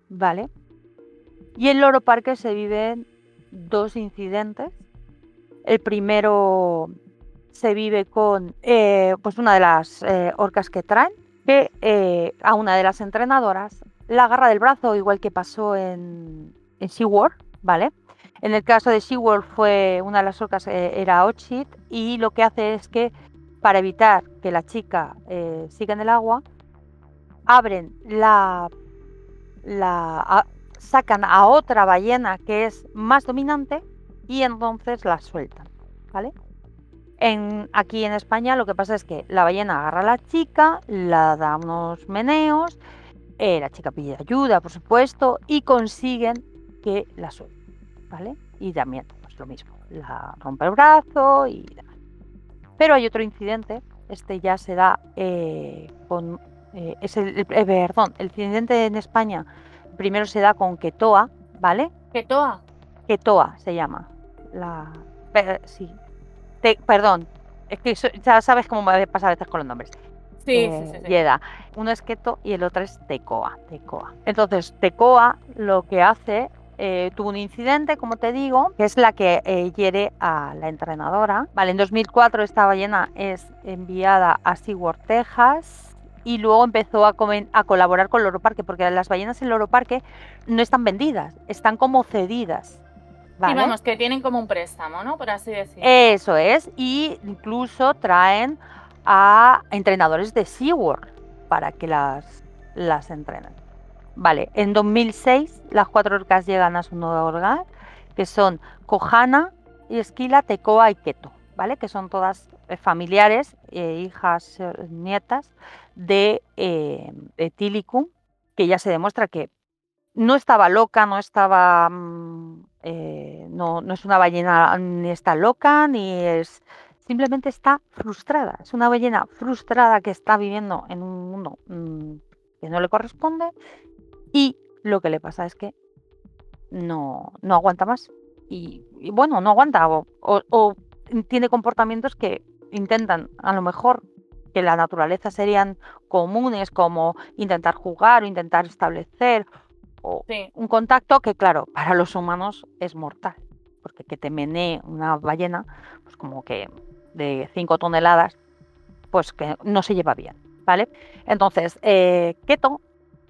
¿vale? Y en Loro Parque se viven 2 incidentes. El primero se vive con pues una de las orcas que traen, que a una de las entrenadoras la agarra del brazo, igual que pasó en SeaWorld, ¿vale? En el caso de SeaWorld fue una de las orcas, era Ochit, y lo que hace es que, para evitar que la chica siga en el agua, abren sacan a otra ballena que es más dominante y entonces la sueltan, ¿vale? Aquí en España lo que pasa es que la ballena agarra a la chica, la da unos meneos, la chica pide ayuda, por supuesto, y consiguen que la suelten, ¿vale? Y también, pues lo mismo, la rompe el brazo y demás. Pero hay otro incidente, este ya se da perdón, el incidente en España primero se da con Ketoa, ¿vale? ¿Ketoa? Ketoa se llama. Sí. Perdón, es que ya sabes cómo me pasa a veces con los nombres. Sí, sí, sí, sí. Yeda. Uno es Keto y el otro es Tekoa. Entonces, Tekoa lo que hace, tuvo un incidente, como te digo, que es la que hiere a la entrenadora. Vale, en 2004 esta ballena es enviada a SeaWorld, Texas, y luego empezó a colaborar con Loro Parque, porque las ballenas en Loro Parque no están vendidas, están como cedidas. Sí, ¿Vale? vamos, que tienen como un préstamo, ¿no? Por así decirlo. Eso es, y incluso traen a entrenadores de SeaWorld para que las entrenen. Vale, en 2006 las 4 orcas llegan a su nuevo hogar, que son Kohana, Esquila, Tekoa y Keto, ¿vale? Que son todas familiares, hijas, nietas de Tilikum, que ya se demuestra que no estaba loca, no estaba, no es una ballena ni está loca, simplemente está frustrada. Es una ballena frustrada que está viviendo en un mundo que no le corresponde, y lo que le pasa es que no aguanta más. Y bueno, no aguanta o tiene comportamientos que intentan, a lo mejor, que la naturaleza serían comunes, como intentar jugar o intentar establecer o Sí. un contacto que, claro, para los humanos es mortal, porque que te menee una ballena, pues como que de 5 toneladas, pues que no se lleva bien, ¿vale? Entonces, Keto,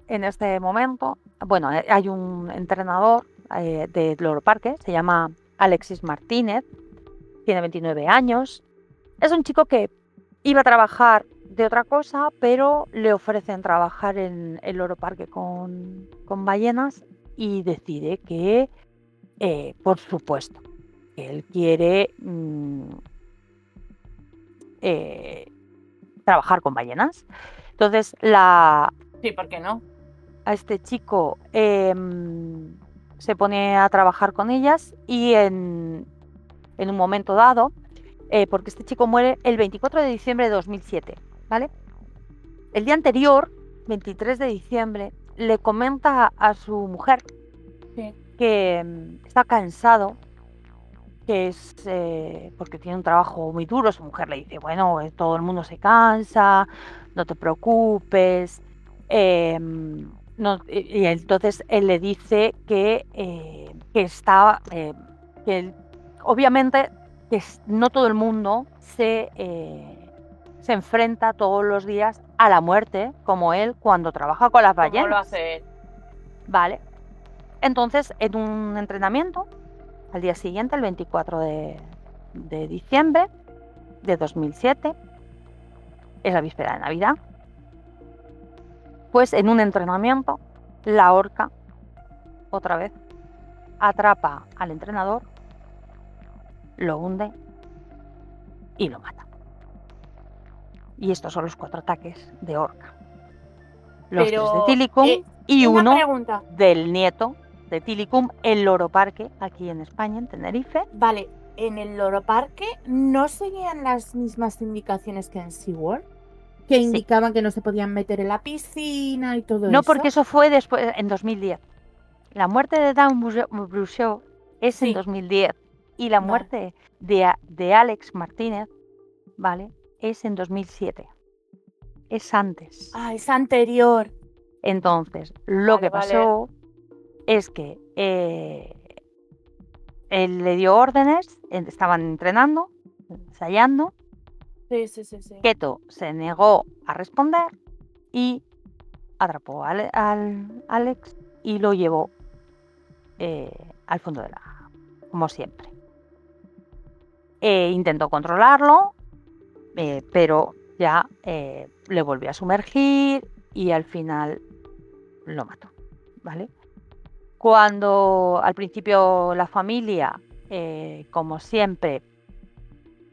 en este momento, bueno, hay un entrenador de Loro Parque, se llama Alexis Martínez, tiene 29 años, es un chico que iba a trabajar de otra cosa, pero le ofrecen trabajar en el Loro Parque con ballenas, y decide que, por supuesto, él quiere trabajar con ballenas. Entonces, Sí, ¿por qué no? a este chico se pone a trabajar con ellas, y en un momento dado, porque este chico muere el 24 de diciembre de 2007, ¿vale? El día anterior, 23 de diciembre, le comenta a su mujer Sí. que está cansado, que es porque tiene un trabajo muy duro. Su mujer le dice, bueno, todo el mundo se cansa, no te preocupes. Y entonces él le dice que está, que obviamente que no todo el mundo se enfrenta todos los días a la muerte, como él cuando trabaja con las ¿Cómo lo ballenas. hace él? Vale. Entonces, en un entrenamiento, al día siguiente, el 24 de diciembre de 2007, es la víspera de Navidad, pues en un entrenamiento, la orca, otra vez, atrapa al entrenador, lo hunde y lo mata. Y estos son los 4 ataques de orca. Los 3 de Pero, Tilikum y una uno pregunta. del nieto de Tilikum en Loro Parque, aquí en España, en Tenerife. Vale, en el Loro Parque no seguían las mismas indicaciones que en SeaWorld, que Sí. indicaban que no se podían meter en la piscina y todo No, porque eso. eso fue después, en 2010. La muerte de Dan Bruchot es en Sí, 2010, y la vale. muerte de Alex Martínez ¿vale? Es en 2007. Es antes. Ah, es anterior. Entonces, lo Vale, que vale. pasó es que él le dio órdenes, estaban entrenando, ensayando. Sí, sí, sí, sí. Keto se negó a responder y atrapó al Alex y lo llevó al fondo del agua, como siempre. Intentó controlarlo, pero ya le volvió a sumergir y al final lo mató, ¿vale? Cuando al principio la familia, como siempre,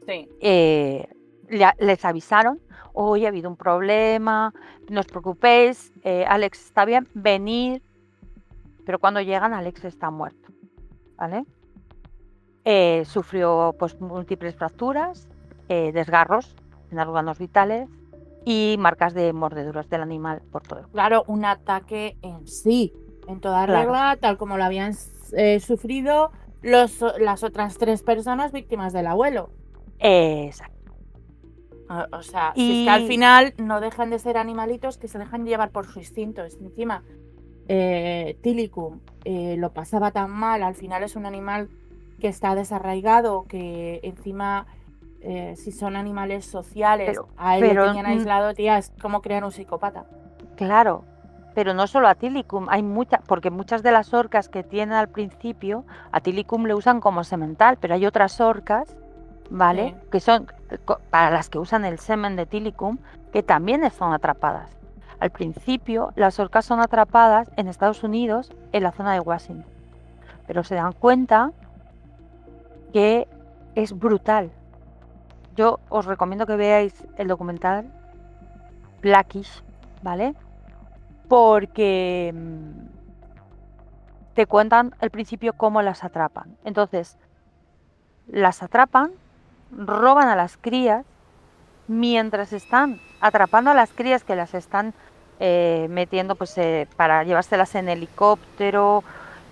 Sí. les avisaron, hoy ha habido un problema, no os preocupéis, Alex está bien, venid, pero cuando llegan Alex está muerto, ¿vale? Sufrió pues múltiples fracturas, desgarros en órganos vitales y marcas de mordeduras del animal por todo el cuerpo. Claro, un ataque en sí, en toda Claro. regla, tal como lo habían sufrido las otras 3 personas víctimas del abuelo. Exacto. O sea, si es que al Y final no dejan de ser animalitos que se dejan llevar por su instinto. Encima, Tilicum lo pasaba tan mal, al final es un animal que está desarraigado, que encima, si son animales sociales, pero, a él le pero tenían aislado, tía, es como crear un psicópata. claro, pero no solo a Tilicum, hay muchas, porque muchas de las orcas que tienen al principio, a Tilicum le usan como semental, pero hay otras orcas, ¿vale? Sí. Que son para las que usan el semen de Tilicum, que también están atrapadas. Al principio, las orcas son atrapadas en Estados Unidos, en la zona de Washington, pero se dan cuenta que es brutal. Yo os recomiendo que veáis el documental Blackish, ¿vale? Porque te cuentan al principio cómo las atrapan. Entonces, las atrapan, roban a las crías, mientras están atrapando a las crías que las están metiendo pues para llevárselas en helicóptero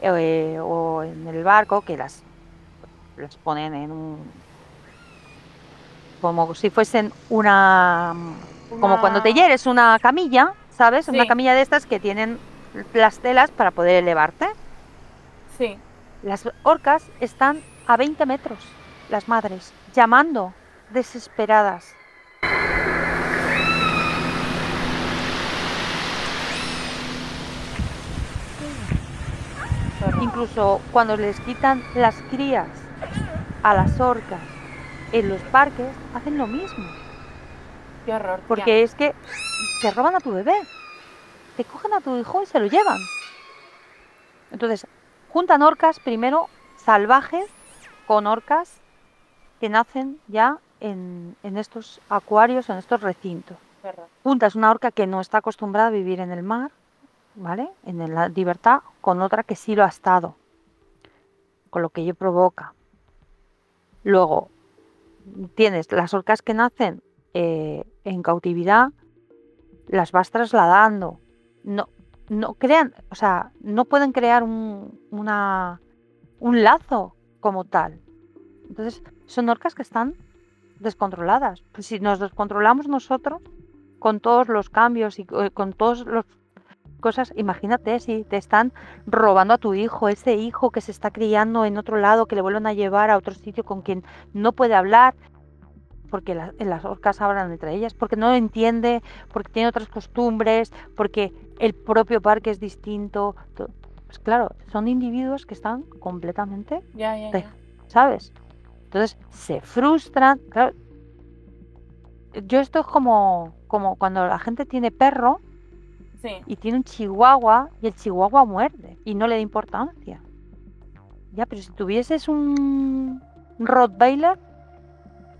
o en el barco, que las ponen en un, como si fuesen una, como cuando te Una... hieres una camilla, ¿sabes? Una Sí, camilla de estas que tienen las telas para poder elevarte. sí. Las orcas están a 20 metros, las madres, llamando, desesperadas. Incluso cuando les quitan las crías a las orcas en los parques, hacen lo mismo. Qué horror, tía. Porque es que te roban a tu bebé, te cogen a tu hijo y se lo llevan. Entonces, juntan orcas primero salvajes con orcas que nacen ya en estos acuarios, en estos recintos. Qué horror. Juntas una orca que no está acostumbrada a vivir en el mar, ¿vale? En la libertad, con otra que sí lo ha estado, con lo que ello provoca. Luego, tienes las orcas que nacen en cautividad, las vas trasladando. No, no crean, o sea, no pueden crear un lazo como tal. Entonces, son orcas que están descontroladas. Pues si nos descontrolamos nosotros, con todos los cambios y con todas las cosas, imagínate si te están robando a tu hijo, ese hijo que se está criando en otro lado, que le vuelven a llevar a otro sitio con quien no puede hablar, porque en las orcas hablan entre ellas, porque no lo entiende, porque tiene otras costumbres, porque el propio parque es distinto. Pues claro, son individuos que están completamente, Ya, ya, ya. ¿sabes? Entonces se frustran. Claro, yo esto es como cuando la gente tiene perro Sí. y tiene un chihuahua y el chihuahua muerde y no le da importancia. Ya, pero si tuvieses un Rottweiler,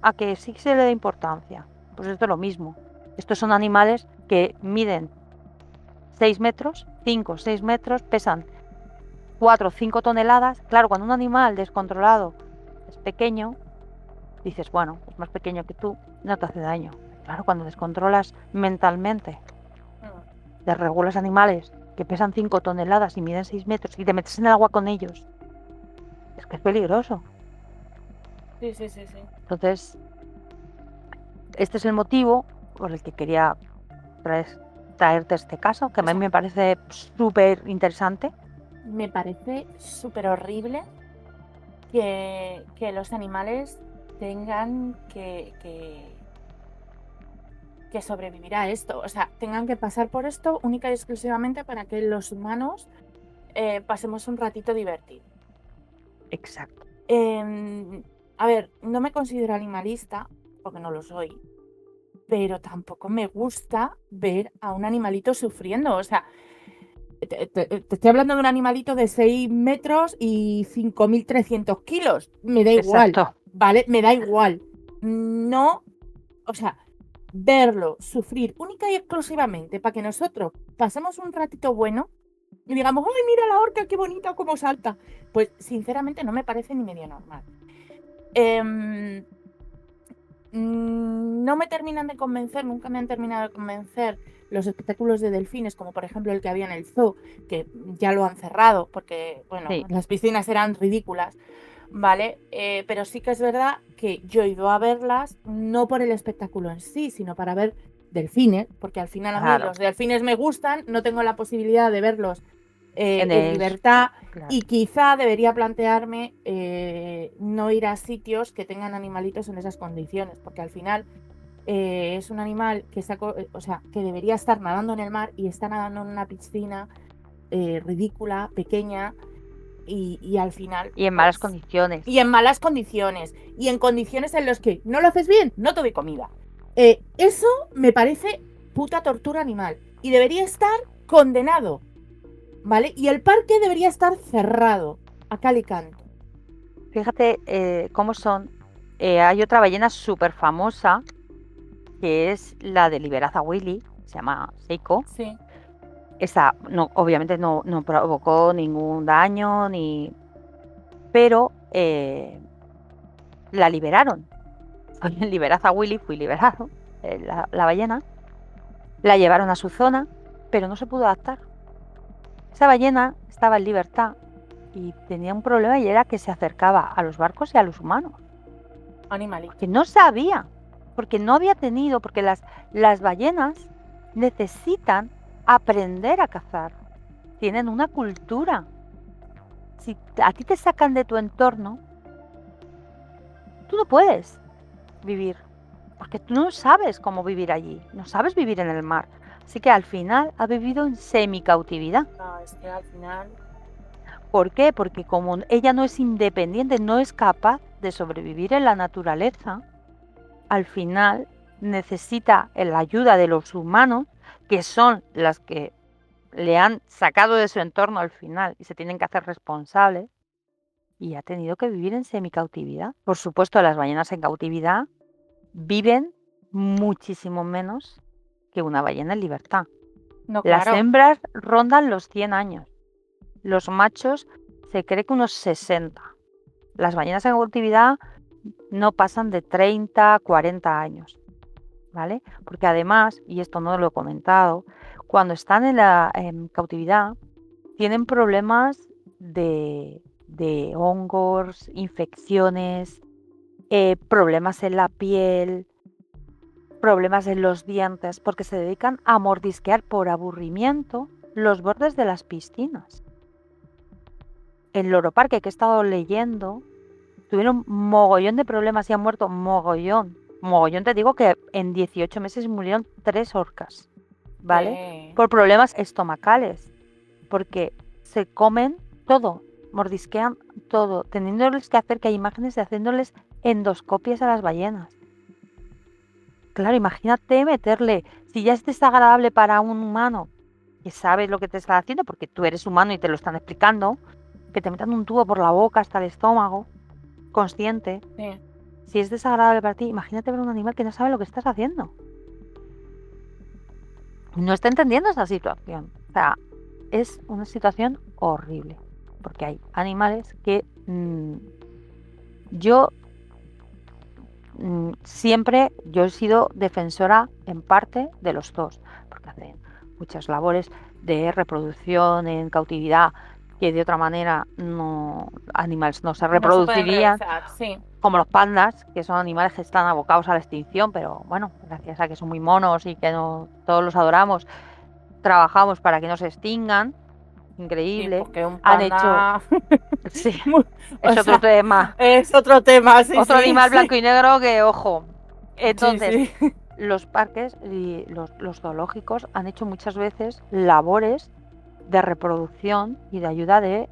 a que sí se le da importancia. Pues esto es lo mismo. Estos son animales que miden 6 metros, 5 o 6 metros, pesan 4 o 5 toneladas. Claro, cuando un animal descontrolado es pequeño, dices, bueno, es más pequeño que tú, no te hace daño. Claro, cuando descontrolas mentalmente, desregulas animales que pesan 5 toneladas y miden 6 metros y te metes en el agua con ellos, es que es peligroso. Sí, sí, sí, sí. Entonces, este es el motivo por el que quería traerte este caso, que a mí me parece súper interesante. Me parece súper horrible que los animales tengan que sobrevivir a esto. O sea, tengan que pasar por esto única y exclusivamente para que los humanos pasemos un ratito divertido. Exacto. A ver, no me considero animalista, porque no lo soy, pero tampoco me gusta ver a un animalito sufriendo. O sea, te estoy hablando de un animalito de 6 metros y 5.300 kilos. Me da igual, Exacto. ¿vale? Me da igual. No, o sea, verlo sufrir única y exclusivamente para que nosotros pasemos un ratito bueno y digamos, ¡ay, mira la orca, qué bonita, cómo salta! Pues sinceramente no me parece ni medio normal. No me terminan de convencer, nunca me han terminado de convencer los espectáculos de delfines, como por ejemplo el que había en el zoo, que ya lo han cerrado porque, bueno, Sí. las piscinas eran ridículas, ¿vale? Pero sí que es verdad que yo he ido a verlas no por el espectáculo en sí, sino para ver delfines, porque al final a mí los delfines me gustan, no tengo la posibilidad de verlos en libertad. Claro. Y quizá debería plantearme no ir a sitios que tengan animalitos en esas condiciones, porque al final es un animal que que debería estar nadando en el mar y está nadando en una piscina ridícula, pequeña, y al final... Y en malas condiciones. Y en malas condiciones. Y en condiciones en las que no lo haces bien, no te doy comida. Eso me parece puta tortura animal. Y debería estar condenado. ¿Vale? Y el parque debería estar cerrado a cal y canto. Fíjate cómo son. Hay otra ballena súper famosa, que es la de Liberaza Willy, se llama Seiko. Sí. Esa obviamente no provocó ningún daño, pero la liberaron. Liberaza Willy fue liberado, la ballena. La llevaron a su zona, pero no se pudo adaptar. Esa ballena estaba en libertad y tenía un problema, y era que se acercaba a los barcos y a los humanos. Animalito. Que no sabía, porque no había tenido, porque las ballenas necesitan aprender a cazar. Tienen una cultura. Si a ti te sacan de tu entorno, tú no puedes vivir, porque tú no sabes cómo vivir allí, no sabes vivir en el mar. Así que al final ha vivido en semi-cautividad. No, es que al final... ¿Por qué? Porque como ella no es independiente, no es capaz de sobrevivir en la naturaleza, al final necesita la ayuda de los humanos, que son las que le han sacado de su entorno al final y se tienen que hacer responsables, y ha tenido que vivir en semicautividad. Por supuesto, las ballenas en cautividad viven muchísimo menos que una ballena en libertad. No, Las claro. hembras rondan los 100 años. Los machos se cree que unos 60. Las ballenas en cautividad no pasan de 30, 40 años. ¿Vale? Porque además, y esto no lo he comentado, cuando están en cautividad tienen problemas de hongos, infecciones, problemas en la piel, problemas en los dientes, porque se dedican a mordisquear por aburrimiento los bordes de las piscinas. En Loro Parque, que he estado leyendo, tuvieron mogollón de problemas y han muerto mogollón. Mogollón, te digo que en 18 meses murieron 3 orcas, ¿vale? Por problemas estomacales, porque se comen todo, mordisquean todo, teniéndoles que hacer, que hay imágenes de haciéndoles endoscopias a las ballenas. Claro, imagínate meterle, si ya es desagradable para un humano que sabe lo que te está haciendo, porque tú eres humano y te lo están explicando, que te metan un tubo por la boca hasta el estómago, consciente. Sí. Si es desagradable para ti, imagínate ver un animal que no sabe lo que estás haciendo. No está entendiendo esa situación. O sea, es una situación horrible, porque hay animales que yo he sido defensora en parte de los zoos, porque hacen muchas labores de reproducción en cautividad que de otra manera no animales no se No se pueden reproducirían, realizar, sí. como los pandas, que son animales que están abocados a la extinción, pero bueno, gracias a que son muy monos y que no todos los adoramos, trabajamos para que no se extingan, Sí, increíble. porque un Han hecho, panda. sí, mu- O es otro sea, tema, es otro tema, sí, otro sí, animal blanco sí. y negro que, ojo. Sí, Entonces, sí. los parques y los zoológicos han hecho muchas veces labores de reproducción y de ayuda de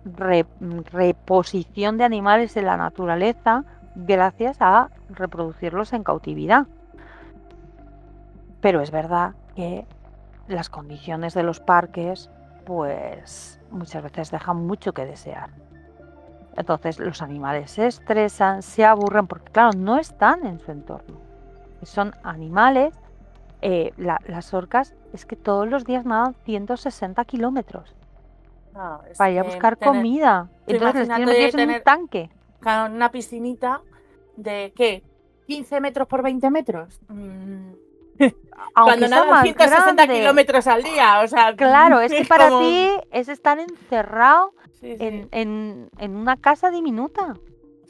reposición de animales en la naturaleza gracias a reproducirlos en cautividad. Pero es verdad que las condiciones de los parques, pues muchas veces dejan mucho que desear. Entonces los animales se estresan, se aburren porque claro, no están en su entorno. Son animales, las orcas es que todos los días nadan 160 kilómetros Ah, es para ir a que buscar tener. comida. Tú Entonces les tienen imagínate metidos en un tener tanque. una piscinita de ¿qué? ¿15 metros por 20 metros? Aunque Cuando sea nadan más 160 grande, kilómetros al día, o sea, claro, es que es para como. ti es estar encerrado Sí, en, sí, en, en una casa diminuta.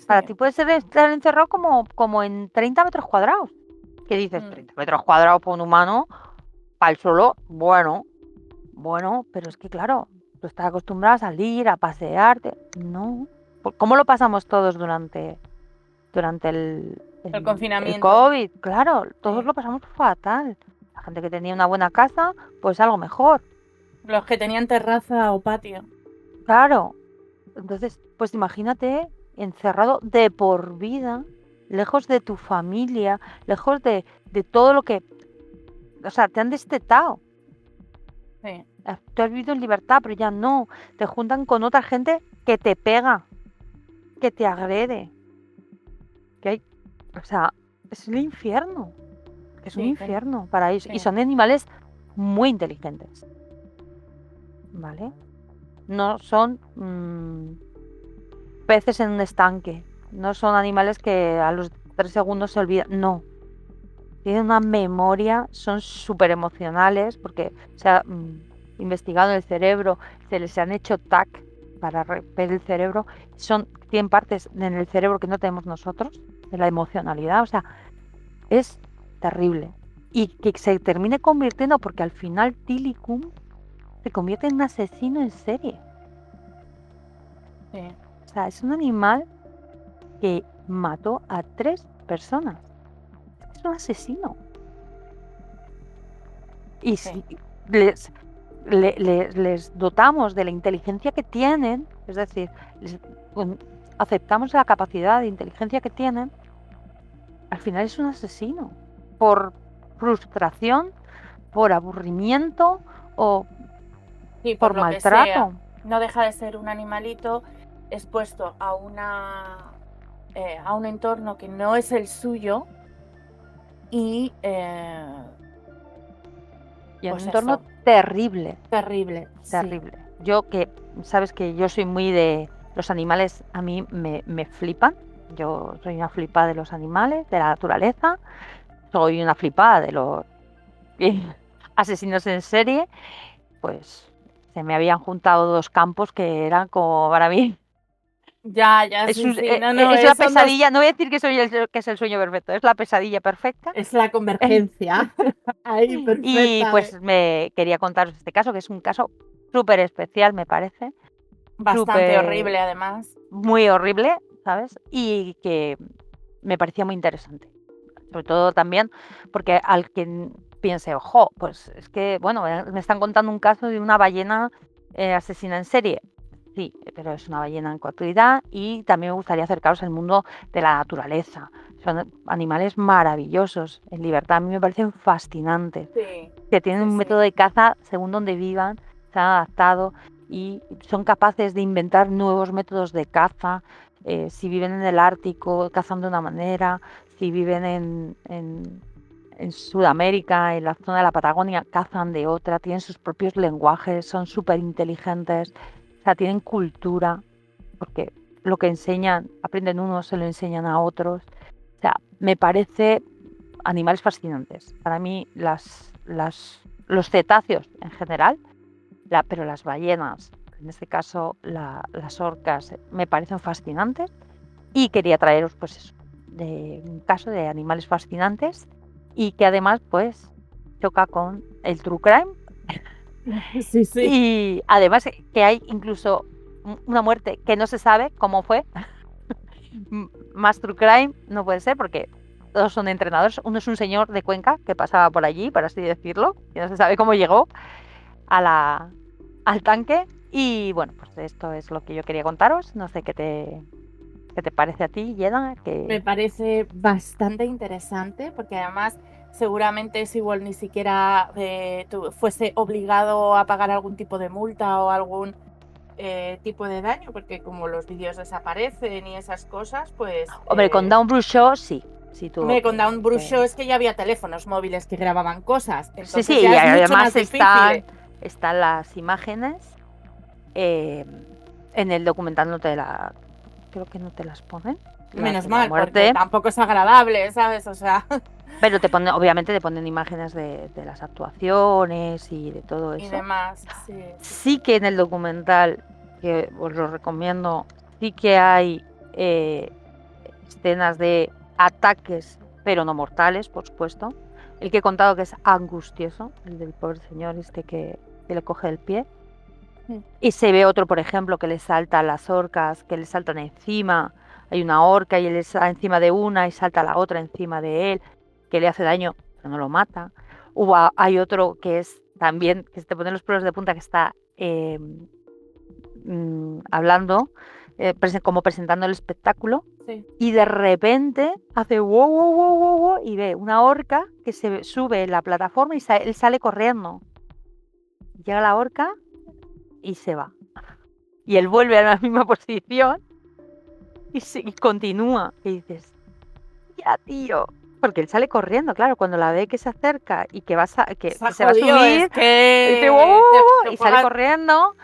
Para sí. ti puede ser estar encerrado como en 30 metros cuadrados. ¿Qué dices? Mm, 30 metros cuadrados por un humano, para el solo, bueno, pero es que claro, tú estás acostumbrado a salir, a pasearte. No. ¿Cómo lo pasamos todos durante el el confinamiento, COVID? Claro, todos sí. lo pasamos fatal. La gente que tenía una buena casa, pues algo mejor. Los que tenían terraza o patio. Claro. Entonces, pues imagínate encerrado de por vida, lejos de tu familia, lejos de todo lo que, o sea, te han destetado. Sí, Tú has vivido en libertad, pero ya no. Te juntan con otra gente que te pega, que te agrede, que hay, o sea, es el infierno. Es un sí, infierno para ellos. Y sí. son animales muy inteligentes, ¿vale? No son peces en un estanque. No son animales que a los 3 segundos se olvidan. No. Tienen una memoria, son súper emocionales porque se ha investigado en el cerebro, se les han hecho TAC para ver el cerebro. Tienen partes en el cerebro que no tenemos nosotros, de la emocionalidad. O sea, es terrible. Y que se termine convirtiendo, porque al final Tilicum se convierte en un asesino en serie. Sí, O sea, es un animal que mató a 3 personas. Es un asesino. Y sí, si les, les dotamos de la inteligencia que tienen, es decir, les- con- aceptamos la capacidad de inteligencia que tienen, al final es un asesino. Por frustración, por aburrimiento o sí, por por lo que sea. maltrato. No deja de ser un animalito expuesto a un entorno que no es el suyo y Y en un pues entorno eso, terrible, terrible, sí. terrible. Yo que, sabes que yo soy muy de los animales, a mí me flipan. Yo soy una flipada de los animales, de la naturaleza. Soy una flipada de los asesinos en serie. Pues se me habían juntado dos campos que eran como para mí. Ya, ya, sí, sí. No, no, Es la son dos. pesadilla, no voy a decir que, que es el sueño perfecto, es la pesadilla perfecta. Es la convergencia. Ahí, Y perfecta. pues me quería contaros este caso, que es un caso súper especial, me parece, Bastante súper, horrible, además. muy horrible, ¿sabes? Y que me parecía muy interesante. Sobre todo también porque al que piense, ojo, pues es que, bueno, me están contando un caso de una ballena asesina en serie. Sí, pero es una ballena en cautividad y también me gustaría acercaros al mundo de la naturaleza. Son animales maravillosos, en libertad. A mí me parecen fascinantes, Sí, que tienen sí, un método sí. de caza según donde vivan, se han adaptado y son capaces de inventar nuevos métodos de caza. Si viven en el Ártico, cazan de una manera, si viven en Sudamérica, en la zona de la Patagonia, cazan de otra, tienen sus propios lenguajes, son súper inteligentes, o sea, tienen cultura, porque lo que enseñan, aprenden unos, se lo enseñan a otros. O sea, me parece animales fascinantes. Para mí, los cetáceos en general, pero las ballenas, En este caso, las orcas me parecen fascinantes y quería traeros, pues eso, de un caso de animales fascinantes y que además, pues, choca con el true crime Sí, sí. y además que hay incluso una muerte que no se sabe cómo fue. Más true crime no puede ser porque todos son entrenadores. Uno es un señor de Cuenca que pasaba por allí, por así decirlo, y no se sabe cómo llegó al tanque. Y bueno, pues esto es lo que yo quería contaros. No sé qué te parece a ti, Yeda. Me parece bastante interesante porque además seguramente es igual ni siquiera fuese obligado a pagar algún tipo de multa o algún tipo de daño, porque como los vídeos desaparecen y esas cosas, pues... Hombre, con Down Bruce Show sí tuvo me con Down Bruce que... Show es que ya había teléfonos móviles que grababan cosas, Sí, entonces sí, y ya es mucho más además difícil. están las imágenes en el documental creo que no te las ponen, las Menos de la mal, porque muerte. tampoco es agradable, ¿sabes? O sea, Pero obviamente te ponen imágenes de las actuaciones y de todo y eso. demás, sí, sí, Sí que en el documental, que os lo recomiendo, sí que hay eh, escenas de ataques, pero no mortales, por supuesto. El que he contado que es angustioso, el del pobre señor que le coge el pie. sí. Y se ve otro, por ejemplo, que le saltan las orcas, que le saltan encima. Hay una orca y él está encima de una y salta la otra encima de él, que le hace daño, pero no lo mata. Hay otro que es también, que se te ponen los pelos de punta, que está hablando, como presentando el espectáculo, Sí. y de repente hace wow, wow, wow, wow, wow, y ve una orca que se sube en la plataforma y él sale corriendo. Llega la orca y se va. Y él vuelve a la misma posición y continúa. Y dices, ya, tío. Porque él sale corriendo, claro, cuando la ve que se acerca y Se ha que se va a jodido, es subir, dice, "Wow, wow, que wow", te y sale juegas, corriendo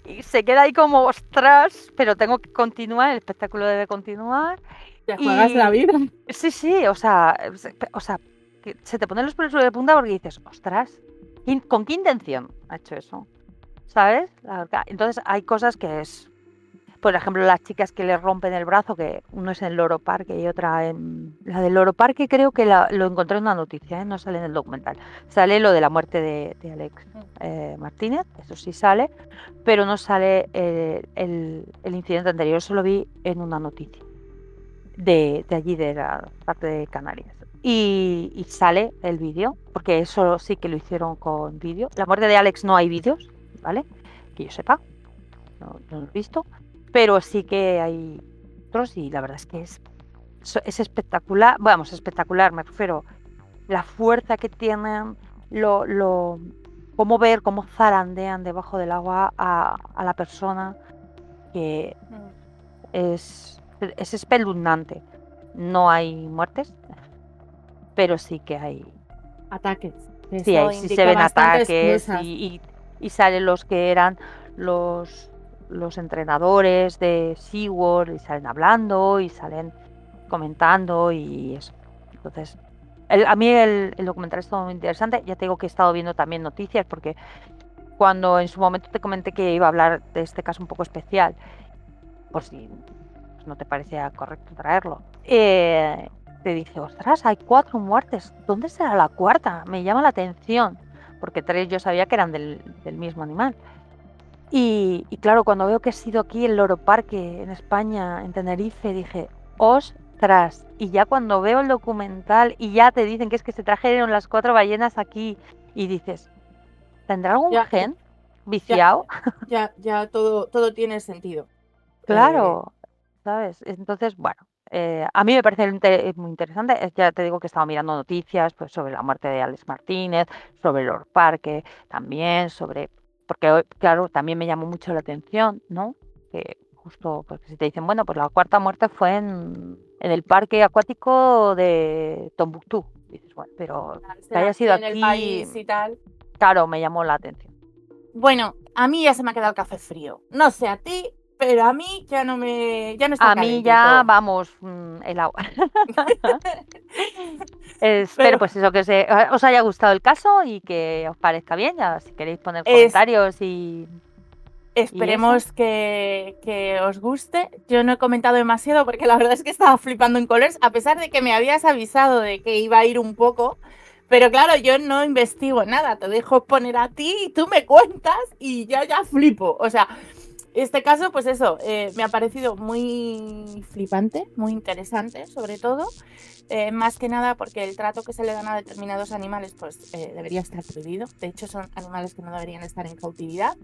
y se queda ahí como, ostras, pero tengo que continuar, el espectáculo debe continuar. te juegas la Y vida. sí, sí, o sea, que se te ponen los pelos de punta porque dices, ostras, ¿con qué intención ha hecho eso? ¿Sabes? Entonces hay cosas que es, por ejemplo, las chicas que le rompen el brazo, que uno es en Loro Parque y otra en... La del Loro Parque creo que lo encontré en una noticia, ¿eh? No sale en el documental. Sale lo de la muerte de Alex Martínez, eso sí sale, pero no sale el incidente anterior, eso lo vi en una noticia de allí, de la parte de Canarias. Y sale el vídeo, porque eso sí que lo hicieron con vídeo. La muerte de Alex no hay vídeos, ¿vale? Que yo sepa, no lo he visto, pero sí que hay otros y la verdad es que es espectacular, vamos, espectacular, me refiero, la fuerza que tienen, lo cómo ver, cómo zarandean debajo del agua a la persona, que es espeluznante. No hay muertes, pero sí que Ataques. sí, Eso sí se indica ven bastantes ataques cosas. y salen los que eran los, los entrenadores de SeaWorld y salen hablando y salen comentando y eso. Entonces, a mí el documental es todo muy interesante. Ya te digo que he estado viendo también noticias porque cuando en su momento te comenté que iba a hablar de este caso un poco especial, por si no te parecía correcto traerlo, te dije, ostras, hay 4 muertes. ¿Dónde será la cuarta? Me llama la atención, porque 3 yo sabía que eran del mismo animal. Y claro, cuando veo que ha sido aquí el Loro Parque, en España, en Tenerife, dije, ostras. Y ya cuando veo el documental y ya te dicen que es que se trajeron las 4 ballenas aquí y dices, ¿tendrá algún Ya, gen ya, viciado? ya todo tiene sentido. Eh, Claro, ¿sabes? Entonces, bueno, a mí me parece muy interesante. Ya te digo que he estado mirando noticias pues, sobre la muerte de Alex Martínez, sobre Lord Parque, también porque claro, también me llamó mucho la atención, ¿no? Que justo, porque si te dicen, bueno, pues la cuarta muerte fue en el parque acuático de Tombuctú. Dices, bueno, pero que será haya aquí sido en el aquí, país y tal. claro, me llamó la atención. Bueno, a mí ya se me ha quedado el café frío. No sé a ti, pero a mí ya no está A mí ya, calentito. vamos, el agua. Espero Pero pues eso, que os haya gustado el caso y que os parezca bien. Ya si queréis poner es comentarios y... ¿Y eso? Esperemos que os guste. Yo no he comentado demasiado porque la verdad es que estaba flipando en colores, a pesar de que me habías avisado de que iba a ir un poco. Pero claro, yo no investigo nada, te dejo poner a ti y tú me cuentas y yo ya flipo. O sea, este caso, pues eso, me ha parecido muy flipante, muy interesante, sobre todo. Más que nada porque el trato que se le dan a determinados animales, pues debería estar prohibido. De hecho, son animales que no deberían estar en cautividad.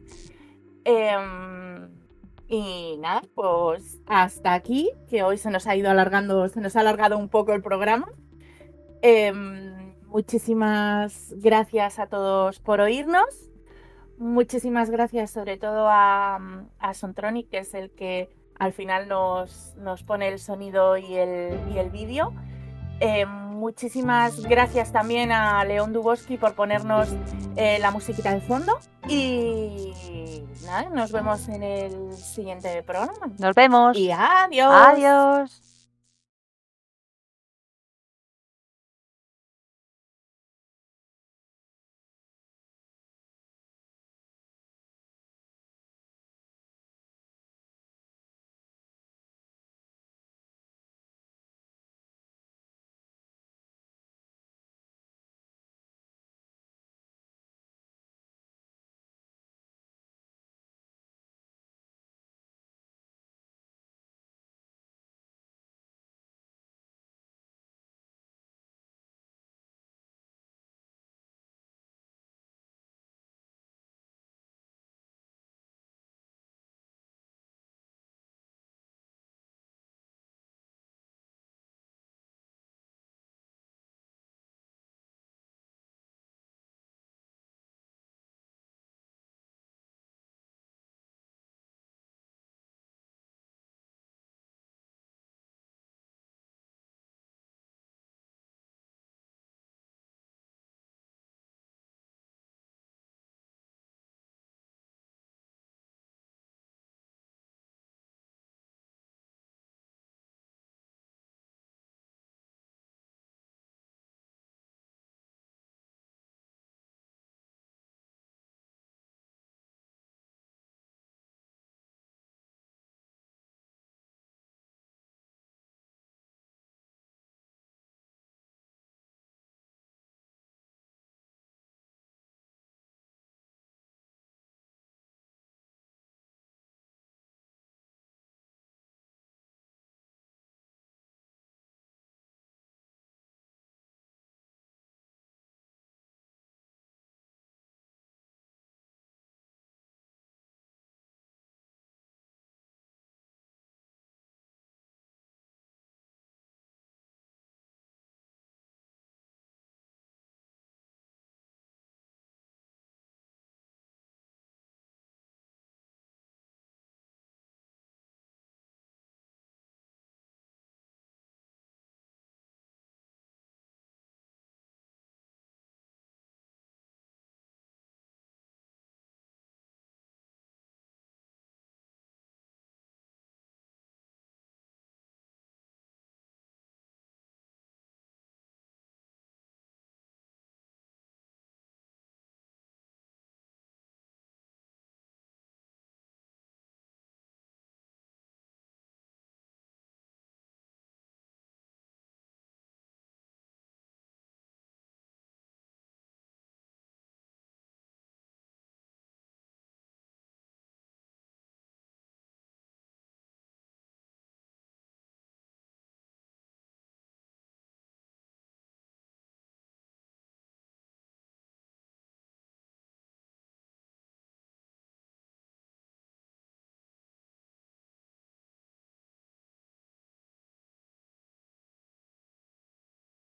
Y nada, pues hasta aquí, que hoy se nos ha ido alargando, se nos ha alargado un poco el programa. Muchísimas gracias a todos por oírnos. Muchísimas gracias sobre todo a Sontronic, que es el que al final nos pone el sonido y el vídeo. Muchísimas gracias también a León Duboski por ponernos la musiquita de fondo. Y nada, nos vemos en el siguiente programa. Nos vemos. Y adiós. Adiós.